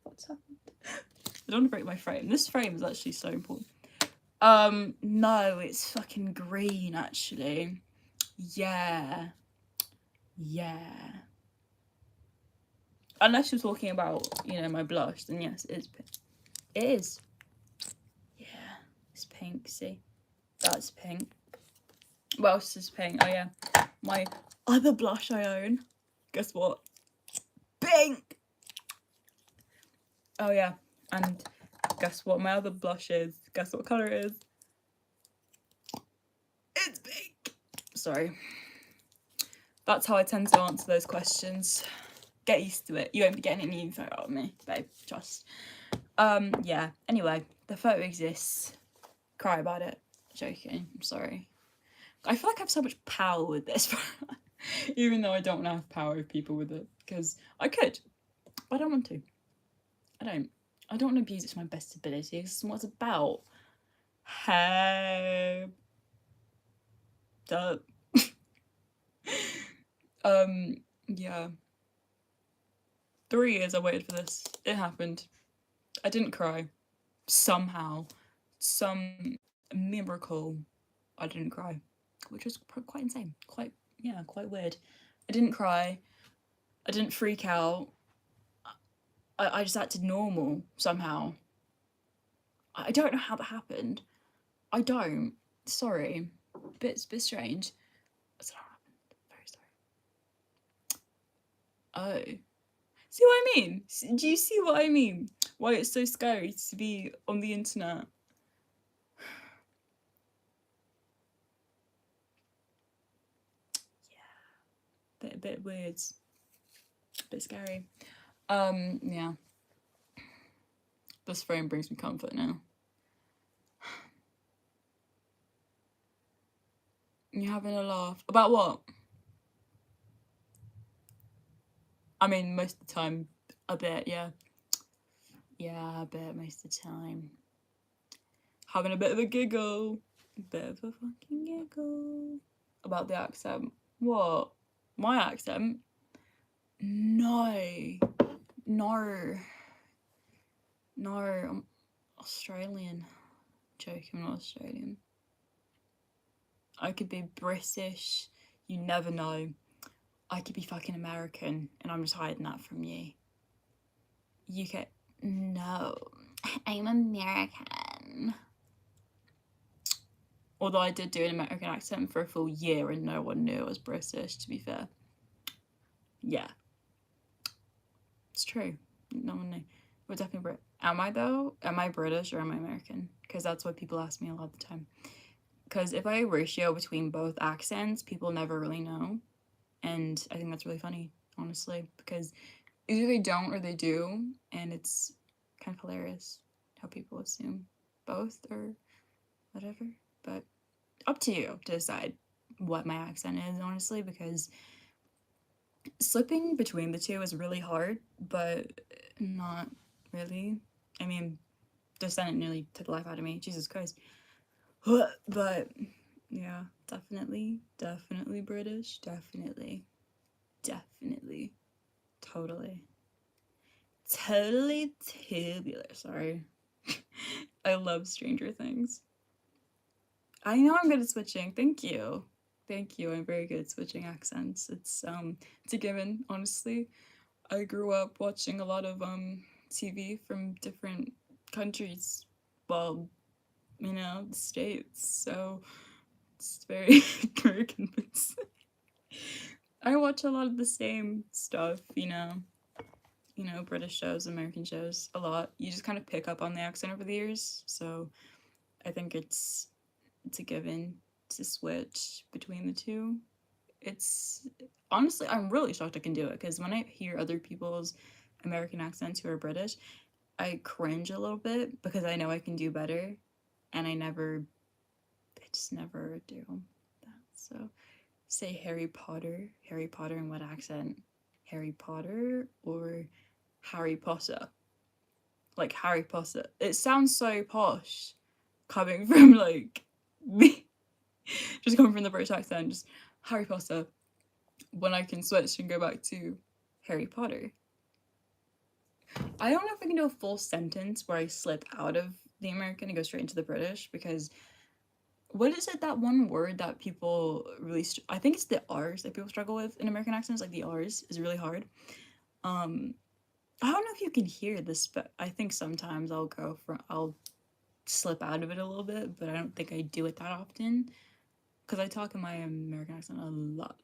What's happened? I don't want to break my frame. This frame is actually so important. No, it's fucking green, actually. Yeah. Unless you're talking about, you know, my blush, then yes, it is pink. It is. Yeah, it's pink, see? That's pink. What else is pink? Oh yeah, my other blush I own. Guess what? Pink! Oh yeah, and guess what my other blush is? Guess what colour it is? It's pink! Sorry. That's how I tend to answer those questions. Get used to it. You won't be getting any info out of me, babe. Trust. Yeah. Anyway, the photo exists. Cry about it. Joking. I'm sorry. I feel like I have so much power with this, even though I don't want to have power with people with it, because I could, but I don't want to. I don't want to abuse it to my best ability. This is what it's about. Hey. Duh. Yeah. 3 years I waited for this. It happened. I didn't cry. Somehow. Some miracle. I didn't cry. Which was quite insane. Quite weird. I didn't cry. I didn't freak out. I just acted normal somehow. I don't know how that happened. I don't. Sorry. Bit strange. That's not happened. Very sorry. Oh. See what I mean? Do you see what I mean? Why it's so scary to be on the internet? Yeah. A bit weird. A bit scary. Yeah. This frame brings me comfort now. You having a laugh? About what? I mean, most of the time, a bit, yeah. Yeah, a bit most of the time. Having a bit of a giggle. A bit of a fucking giggle. About the accent. What? My accent? No. No. No, I'm Australian. Joking, I'm not Australian. I could be British. You never know. I could be fucking American, and I'm just hiding that from you. UK. No. I'm American. Although I did do an American accent for a full year and no one knew I was British, to be fair. Yeah. It's true. No one knew. We're definitely Brit. Am I though? Am I British or am I American? Because that's what people ask me a lot of the time. Because if I ratio between both accents, people never really know. And I think that's really funny, honestly, because either they don't or they do, and it's kind of hilarious how people assume both or whatever. But up to you to decide what my accent is, honestly, because slipping between the two is really hard, but not really. I mean, Descendant nearly took the life out of me. Jesus Christ. But yeah, definitely British. Definitely. Totally tubular. Sorry. I love Stranger Things. I know I'm good at switching. Thank you. I'm very good at switching accents. It's a given, honestly. I grew up watching a lot of TV from different countries. Well, the States, so it's very very convincing. I watch a lot of the same stuff, British shows, American shows, a lot. You just kind of pick up on the accent over the years, so I think it's a given to switch between the two. It's honestly, I'm really shocked I can do it, because when I hear other people's American accents who are British, I cringe a little bit because I know I can do better, and I just never do that. So say Harry Potter in what accent? Harry Potter or Harry Potter? Like Harry Potter. It sounds so posh coming from like me. Just coming from the British accent, just Harry Potter, when I can switch and go back to Harry Potter. I don't know if I can do a full sentence where I slip out of the American and go straight into the British, because what is it, that one word that people really I think it's the R's that people struggle with in American accents, like the R's is really hard. I don't know if you can hear this, but I think sometimes I'll slip out of it a little bit, but I don't think I do it that often, because I talk in my American accent a lot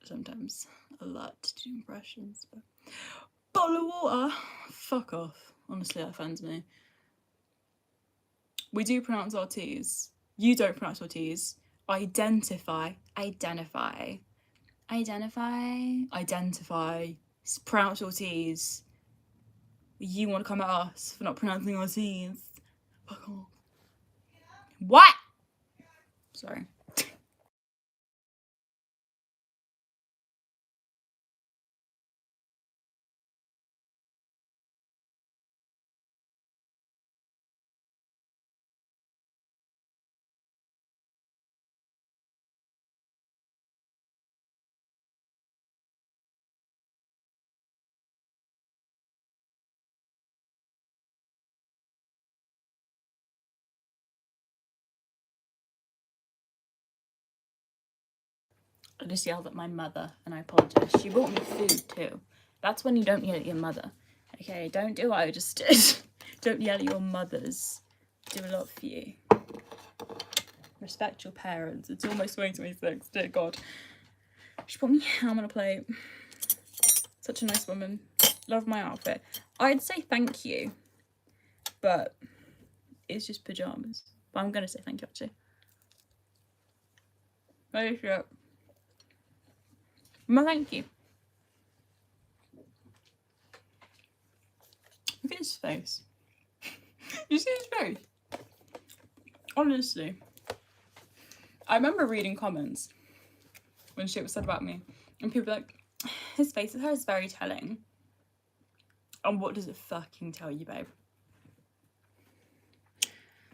sometimes, a lot to do impressions. But bottle of water, fuck off. Honestly, that offends me. We do pronounce our T's. You don't pronounce your T's. Identify. Pronounce your T's. You want to come at us for not pronouncing our T's. Fuck off. What? Sorry. I just yelled at my mother, and I apologise. She brought me food too. That's when you don't yell at your mother. Okay, don't do what I just did. Don't yell at your mothers. Do a lot for you. Respect your parents. It's almost 2026, dear God. She put me ham on a plate. Such a nice woman. Love my outfit. I'd say thank you, but it's just pyjamas. But I'm gonna say thank you, actually. Very sure. My thank you. Look at his face. You see his face? Honestly. I remember reading comments when shit was said about me, and people were like, his face is very telling. And what does it fucking tell you, babe?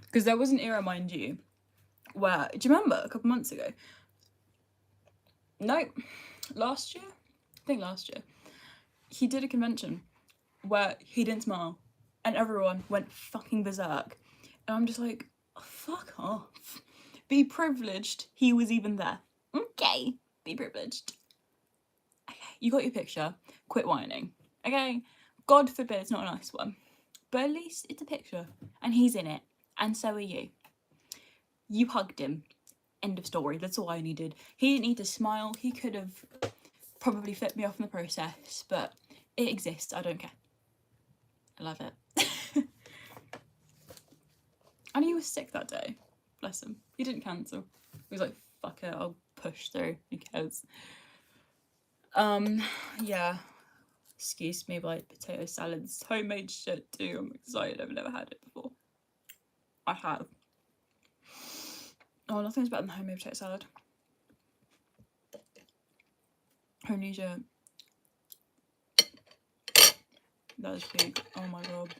Because there was an era, mind you, where, do you remember a couple months ago? No, last year? I think last year. He did a convention where he didn't smile and everyone went fucking berserk. And I'm just like, fuck off. Be privileged he was even there. Okay, be privileged. Okay, you got your picture, quit whining. Okay, God forbid it's not a nice one. But at least it's a picture and he's in it, and so are you. You hugged him. End of story. That's all I needed. He didn't need to smile. He could have probably flipped me off in the process, but it exists. I don't care. I love it. And he was sick that day. Bless him. He didn't cancel. He was like, fuck it, I'll push through. Who cares? Yeah. Excuse me, like potato salads. Homemade shit too. I'm excited. I've never had it before. I have. Oh, nothing's better than homemade potato salad. Holy shit. That is big. Oh my god.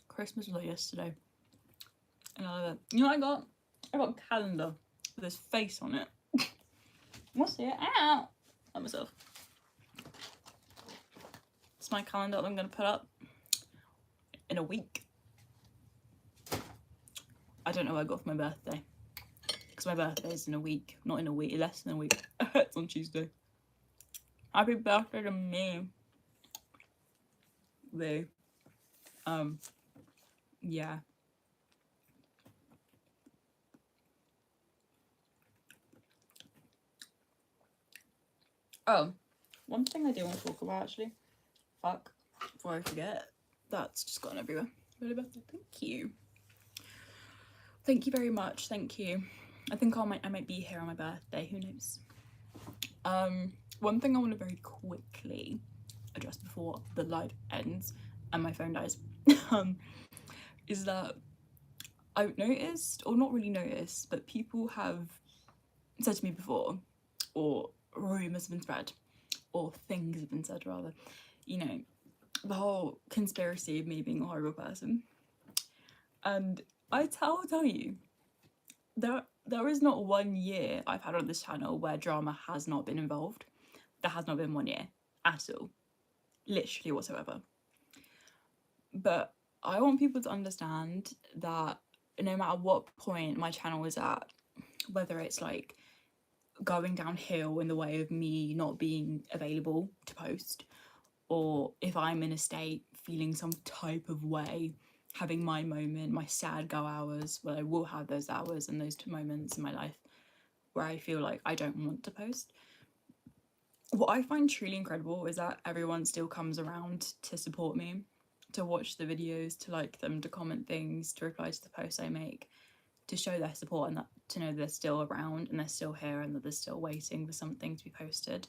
Christmas was like yesterday. And I love it. You know what I got? I got a calendar with his face on it. What's it? Ow! At myself. It's my calendar that I'm going to put up in a week. I don't know what I got for my birthday. Because my birthday is in a week. Not in a week, less than a week. It's on Tuesday. Happy birthday to me. They. Yeah. Oh, one thing I do want to talk about actually. Fuck. Before I forget. That's just gone everywhere. Happy birthday. Thank you. Thank you very much. Thank you. I think I might be here on my birthday. Who knows? One thing I want to very quickly address before the live ends and my phone dies is that I've noticed, or not really noticed, but people have said to me before, or rumours have been spread, or things have been said rather, you know, the whole conspiracy of me being a horrible person. And I'll tell you, there is not 1 year I've had on this channel where drama has not been involved. There has not been 1 year at all, literally whatsoever. But I want people to understand that no matter what point my channel is at, whether it's like going downhill in the way of me not being available to post, or if I'm in a state feeling some type of way, having my moment, my sad go hours, where I will have those hours and those moments in my life where I feel like I don't want to post. What I find truly incredible is that everyone still comes around to support me, to watch the videos, to like them, to comment things, to reply to the posts I make, to show their support, and that to know they're still around and they're still here and that they're still waiting for something to be posted,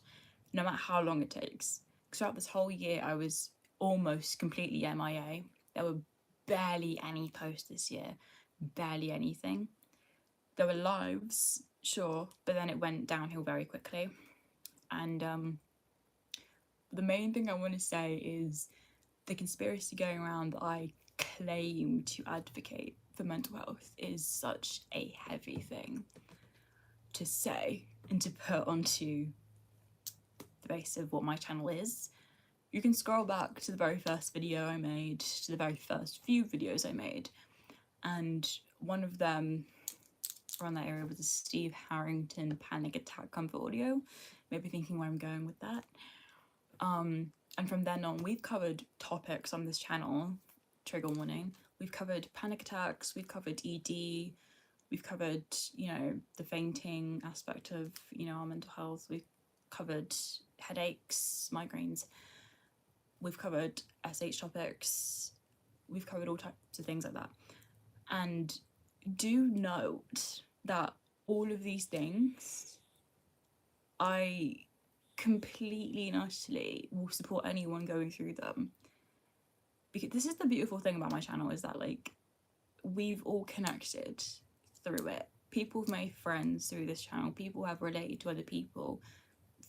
no matter how long it takes. Because throughout this whole year, I was almost completely MIA. There were barely any posts this year, barely anything. There were lives, sure, but then it went downhill very quickly. And the main thing I want to say is the conspiracy going around that I claim to advocate for mental health is such a heavy thing to say and to put onto the base of what my channel is. You can scroll back to the very first video I made, to the very first few videos I made, and one of them around that area was a Steve Harrington panic attack comfort audio. Maybe thinking where I'm going with that. And from then on, we've covered topics on this channel, trigger warning. We've covered panic attacks, we've covered ED, we've covered, you know, the fainting aspect of, you know, our mental health. We've covered headaches, migraines. We've covered SH topics. We've covered all types of things like that. And do note that all of these things, I completely and utterly will support anyone going through them. Because this is the beautiful thing about my channel, is that like we've all connected through it. People have made friends through this channel. People have related to other people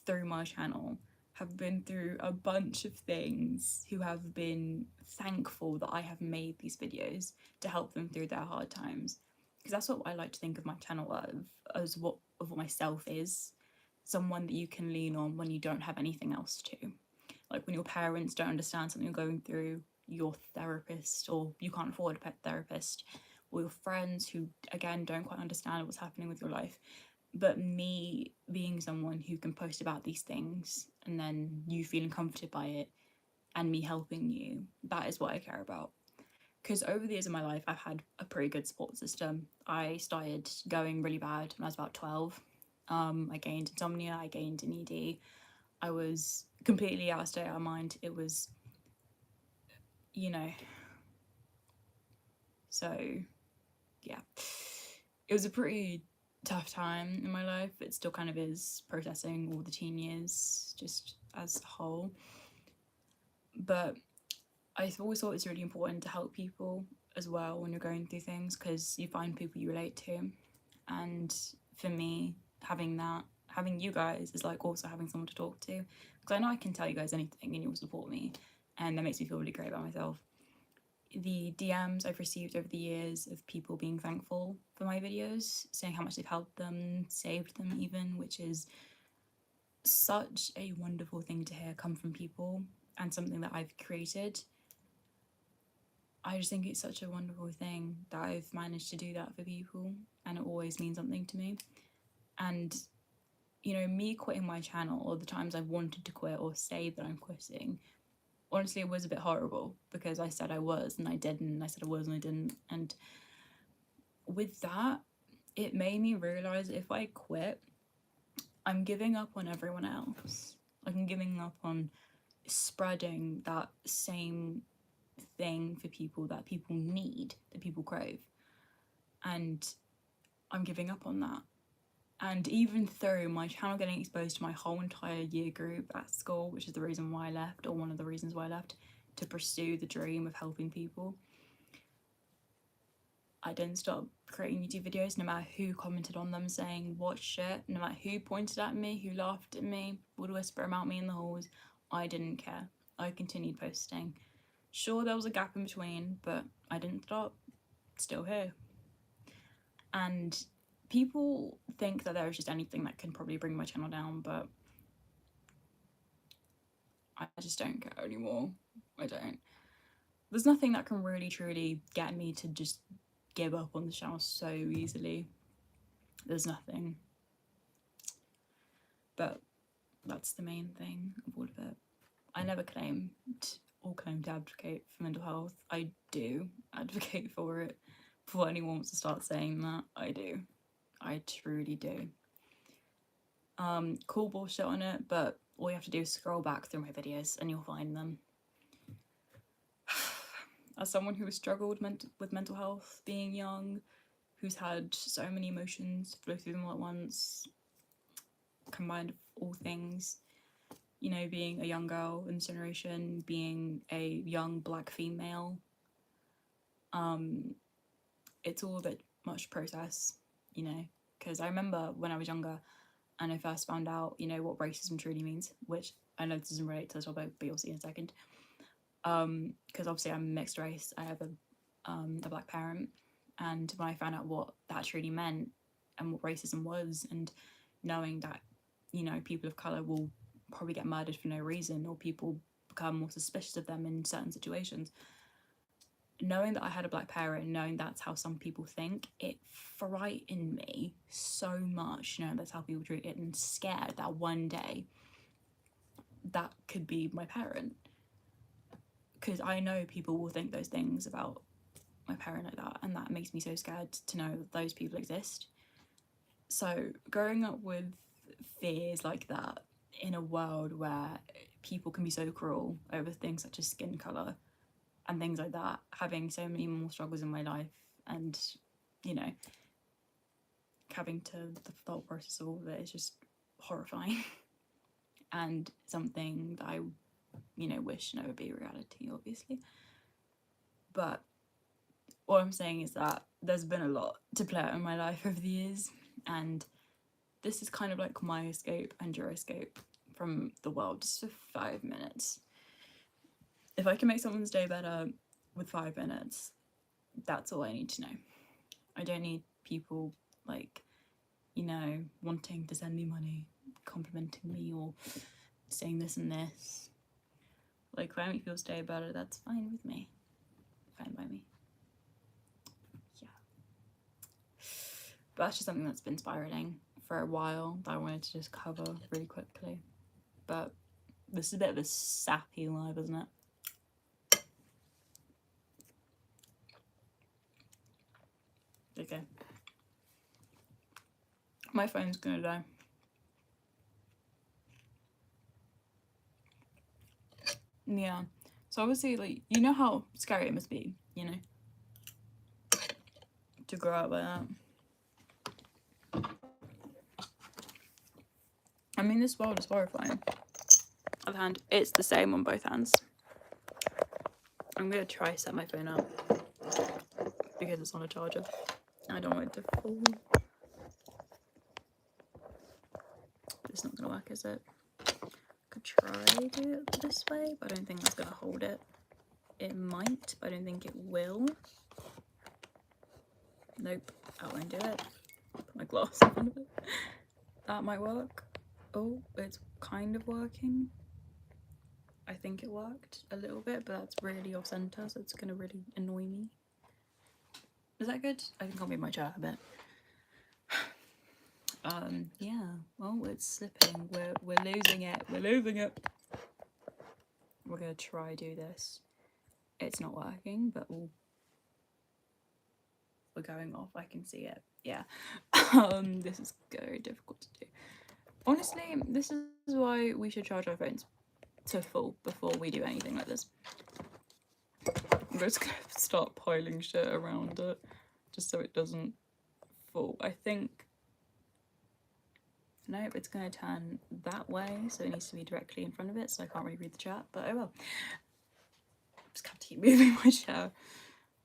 through my channel, have been through a bunch of things, who have been thankful that I have made these videos to help them through their hard times. Because that's what I like to think of my channel as what myself is. Someone that you can lean on when you don't have anything else to. Like when your parents don't understand something you're going through, your therapist, or you can't afford a pet therapist, or your friends who, again, don't quite understand what's happening with your life. But me being someone who can post about these things and then you feeling comforted by it and me helping you, that is what I care about. Because over the years of my life, I've had a pretty good support system. I started going really bad when I was about 12. I gained insomnia, I gained an ED. I was completely out of state, out of mind. It was, you know, so yeah. It was a pretty tough time in my life. It still kind of is, processing all the teen years just as a whole. But I always thought it's really important to help people as well when you're going through things, because you find people you relate to. And for me, having you guys is like also having someone to talk to, because I know I can tell you guys anything and you'll support me, and that makes me feel really great about myself. The DMs I've received over the years of people being thankful for my videos, saying how much they've helped them, saved them even, which is such a wonderful thing to hear come from people, and something that I've created. I just think it's such a wonderful thing that I've managed to do that for people, and it always means something to me. And, you know, me quitting my channel, or the times I've wanted to quit or say that I'm quitting, honestly, it was a bit horrible, because I said I was and I didn't, and I said I was and I didn't. And with that, it made me realise if I quit, I'm giving up on everyone else. Like, I'm giving up on spreading that same thing for people that people need, that people crave. And I'm giving up on that. And even through my channel getting exposed to my whole entire year group at school, which is the reason why I left, or one of the reasons why I left, to pursue the dream of helping people, I didn't stop creating YouTube videos, no matter who commented on them saying what shit, no matter who pointed at me, who laughed at me, would whisper about me in the halls. I didn't care. I continued posting. Sure, there was a gap in between, but I didn't stop. Still here. And people think that there is just anything that can probably bring my channel down, but I just don't care anymore. I don't. There's nothing that can really truly get me to just give up on the channel so easily. There's nothing. But that's the main thing of all of it. I never claim to advocate for mental health. I do advocate for it. Before anyone wants to start saying that, I do. I truly do. Cool bullshit on it, but all you have to do is scroll back through my videos and you'll find them. As someone who has struggled with mental health, being young, who's had so many emotions flow through them all at once, combined of all things, you know, being a young girl in this generation, being a young black female, it's all a bit much to process, you know, because I remember when I was younger and I first found out, you know, what racism truly means, which I know this doesn't relate to this topic, but you'll see in a second. Because obviously I'm mixed race, I have a black parent, and when I found out what that truly meant and what racism was, and knowing that, you know, people of colour will probably get murdered for no reason, or people become more suspicious of them in certain situations, knowing that I had a black parent, knowing that's how some people think, it frightened me so much, you know, that's how people treat it, and scared that one day that could be my parent. Because I know people will think those things about my parent like that, and that makes me so scared to know that those people exist. So growing up with fears like that in a world where people can be so cruel over things such as skin colour and things like that, having so many more struggles in my life, and, you know, having to the thought process of all of it is just horrifying. And something that I, you know, wish never be a reality, obviously. But all I'm saying is that there's been a lot to play out in my life over the years, and this is kind of like my escape and your escape, from the world just for 5 minutes. If I can make someone's day better with 5 minutes, that's all I need to know. I don't need people like, you know, wanting to send me money, complimenting me, or saying this and this. Like, if I make people's day better, that's fine with me. Fine by me. Yeah. But that's just something that's been spiraling for a while that I wanted to just cover really quickly. But this is a bit of a sappy live, isn't it? Okay. My phone's gonna die. Yeah. So obviously, like, you know how scary it must be, you know, to grow up like that. I mean, this world is horrifying. Other hand, it's the same on both hands. I'm gonna try set my phone up because it's on a charger. I don't want it to fall. It's not gonna work, is it? I could try to do it this way, but I don't think that's gonna hold it. It might, but I don't think it will. Nope, that won't do it. Put my glass in front of it. That might work. Oh, it's kind of working. I think it worked a little bit, but that's really off center, so it's gonna really annoy me. Is that good? I think I'll move my chair a bit. Yeah, well, it's slipping. We're losing it. We're losing it. We're gonna try do this. It's not working, but we're going off. I can see it. Yeah. This is very difficult to do. Honestly, this is why we should charge our phones to full before we do anything like this. I'm just gonna start piling shit around it just so it doesn't fall. I think, nope, it's gonna turn that way, so it needs to be directly in front of it, so I can't really read the chat, but I will. Just have to keep moving my chair.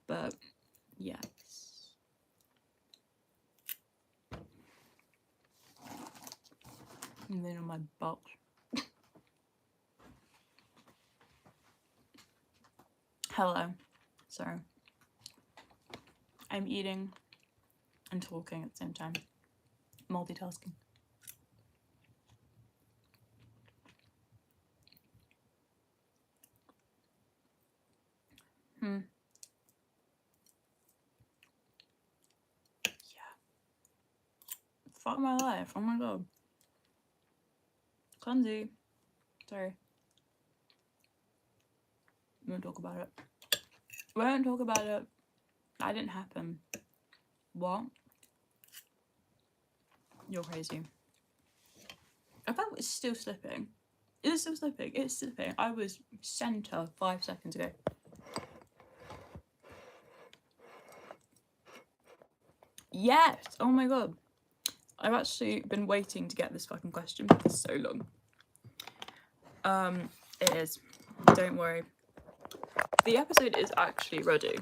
But yes. And then on my butt. Hello. Sorry. I'm eating and talking at the same time. Multitasking. Yeah. Fuck my life. Oh my god. Clumsy. Sorry. We won't talk about it. We won't talk about it. That didn't happen. What? You're crazy. I thought it's still slipping. Is it still slipping? It's slipping. I was center 5 seconds ago. Yes! Oh my god. I've actually been waiting to get this fucking question for so long. It is. Don't worry. The episode is actually ready.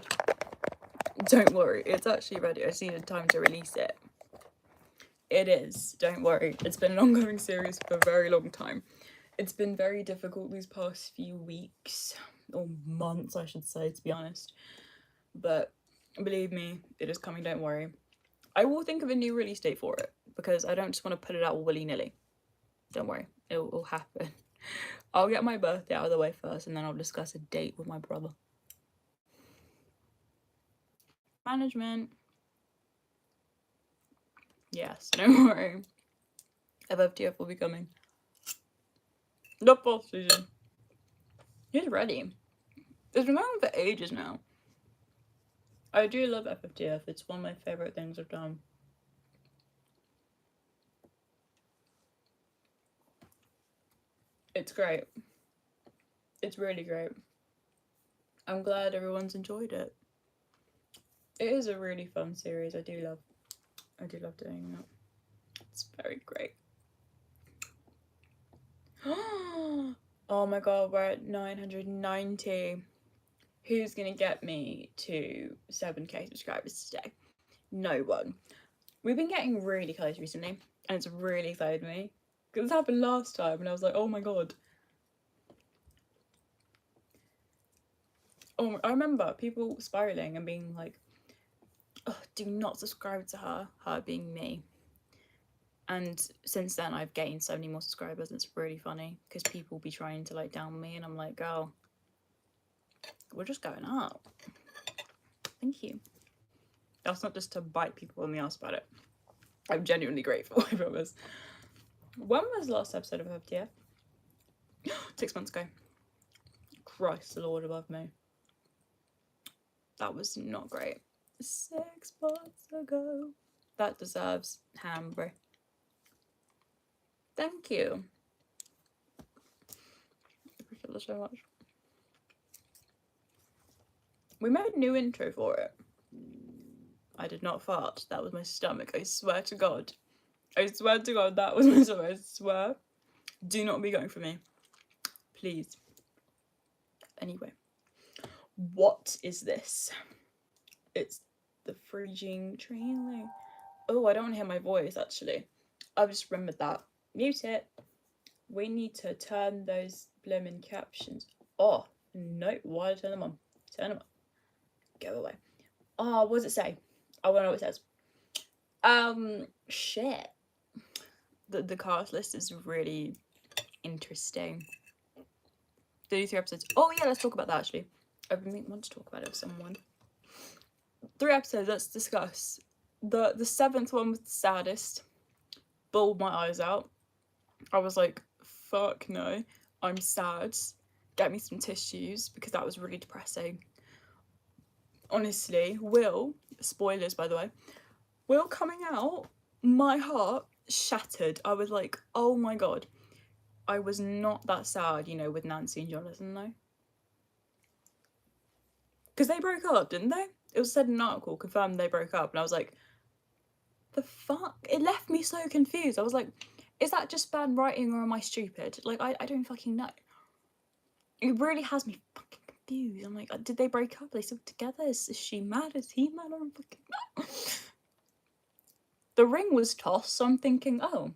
Don't worry, it's actually ready. I just needed time to release it. It is. Don't worry. It's been an ongoing series for a very long time. It's been very difficult these past few weeks, or months, I should say, to be honest. But believe me, it is coming, don't worry. I will think of a new release date for it, because I don't just want to put it out willy-nilly. Don't worry, it will happen. I'll get my birthday out of the way first, and then I'll discuss a date with my brother. Management. Yes, don't worry. FFTF will be coming. The fall season. He's ready. It's been going on for ages now. I do love FFTF. It's one of my favourite things I've done. It's great. It's really great. I'm glad everyone's enjoyed it. It is a really fun series. I do love doing that. It's very great. Oh my god, we're at 990. Who's gonna get me to 7k subscribers today? No one. We've been getting really close recently, and it's really excited me, Because this happened last time and I was like, oh my god. Oh, I remember people spiraling and being like, oh, do not subscribe to her being me. And since then I've gained so many more subscribers. It's really funny because people be trying to like down me and I'm like, girl, we're just going up. Thank you. That's not just to bite people on the ass about it. I'm genuinely grateful, I promise. When was the last episode of FTF? 6 months ago. Christ the Lord above me. That was not great. 6 months ago. That deserves hambre. Thank you. I appreciate that so much. We made a new intro for it. I did not fart. That was my stomach. I swear to God. I swear to God, that was my stomach. I swear. Do not be going for me. Please. Anyway. What is this? It's the freezing trailer. Oh, I don't want to hear my voice, actually. I've just remembered that. Mute it. We need to turn those blooming captions off. No, why turn them on? Turn them on. Go away. Oh, what does it say? I want to know what it says. Shit. The cast list is really interesting. 33 episodes. Oh yeah, let's talk about that actually. I've been wanting to talk about it with someone. 3 episodes, let's discuss. The 7th one was the saddest. Bawled my eyes out. I was like, fuck no, I'm sad. Get me some tissues because that was really depressing. Honestly, Will, spoilers by the way, Will coming out, my heart shattered. I was like, oh my god. I was not that sad, you know, with Nancy and Jonathan though. Because they broke up, didn't they? It was said in an article, confirmed they broke up, and I was like, the fuck? It left me so confused. I was like, is that just bad writing or am I stupid? Like, I don't fucking know. It really has me fucking confused. I'm like, did they break up? Are they still together? Is she mad? Is he mad? I don't fucking know. The ring was tossed, so I'm thinking, oh.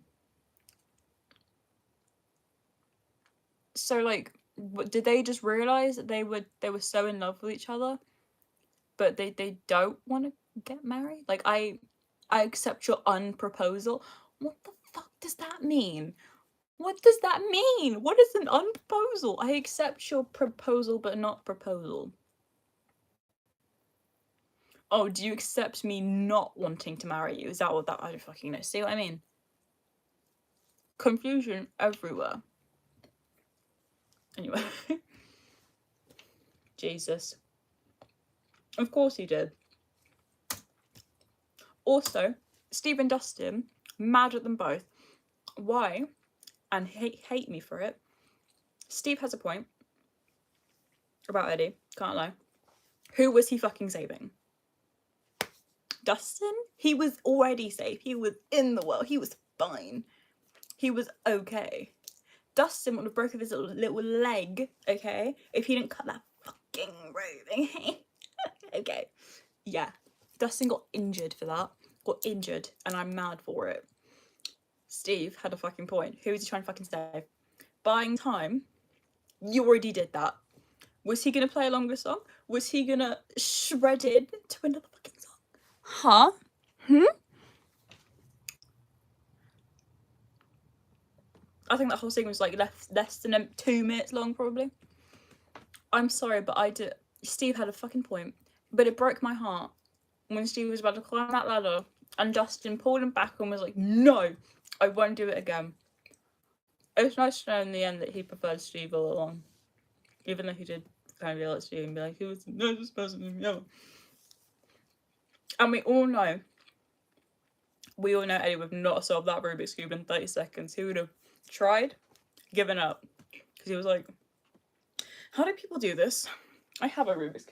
So, like, did they just realise that they were so in love with each other, but they don't want to get married? Like, I accept your unproposal. What the fuck does that mean? What does that mean? What is an unproposal? I accept your proposal, but not proposal. Oh, do you accept me not wanting to marry you? Is that what that? I don't fucking know. See what I mean? Confusion everywhere. Anyway. Jesus. Of course he did. Also, Steve and Dustin, mad at them both. Why? And hate me for it. Steve has a point about Eddie, can't lie. Who was he fucking saving? Dustin? He was already safe. He was in the world. He was fine. He was okay. Dustin would have broken his little leg, okay, if he didn't cut that fucking rope, okay? Okay. Yeah. Dustin got injured for that. Got injured, and I'm mad for it. Steve had a fucking point. Who was he trying to fucking save? Buying time? You already did that. Was he gonna play a longer song? Was he gonna shred it to another fucking song? Huh? I think that whole scene was like less than 2 minutes long, probably. I'm sorry, but Steve had a fucking point, but it broke my heart when Steve was about to climb that ladder and Dustin pulled him back and was like, no, I won't do it again. It's nice to know in the end that he preferred Steve all along, even though he did kind of yell at Steve and be like, he was the nicest person ever. And we all know Eddie would not have solved that Rubik's Cube in 30 seconds. He would have tried, given up, because he was like, how do people do this? I have a Rubik's Cube.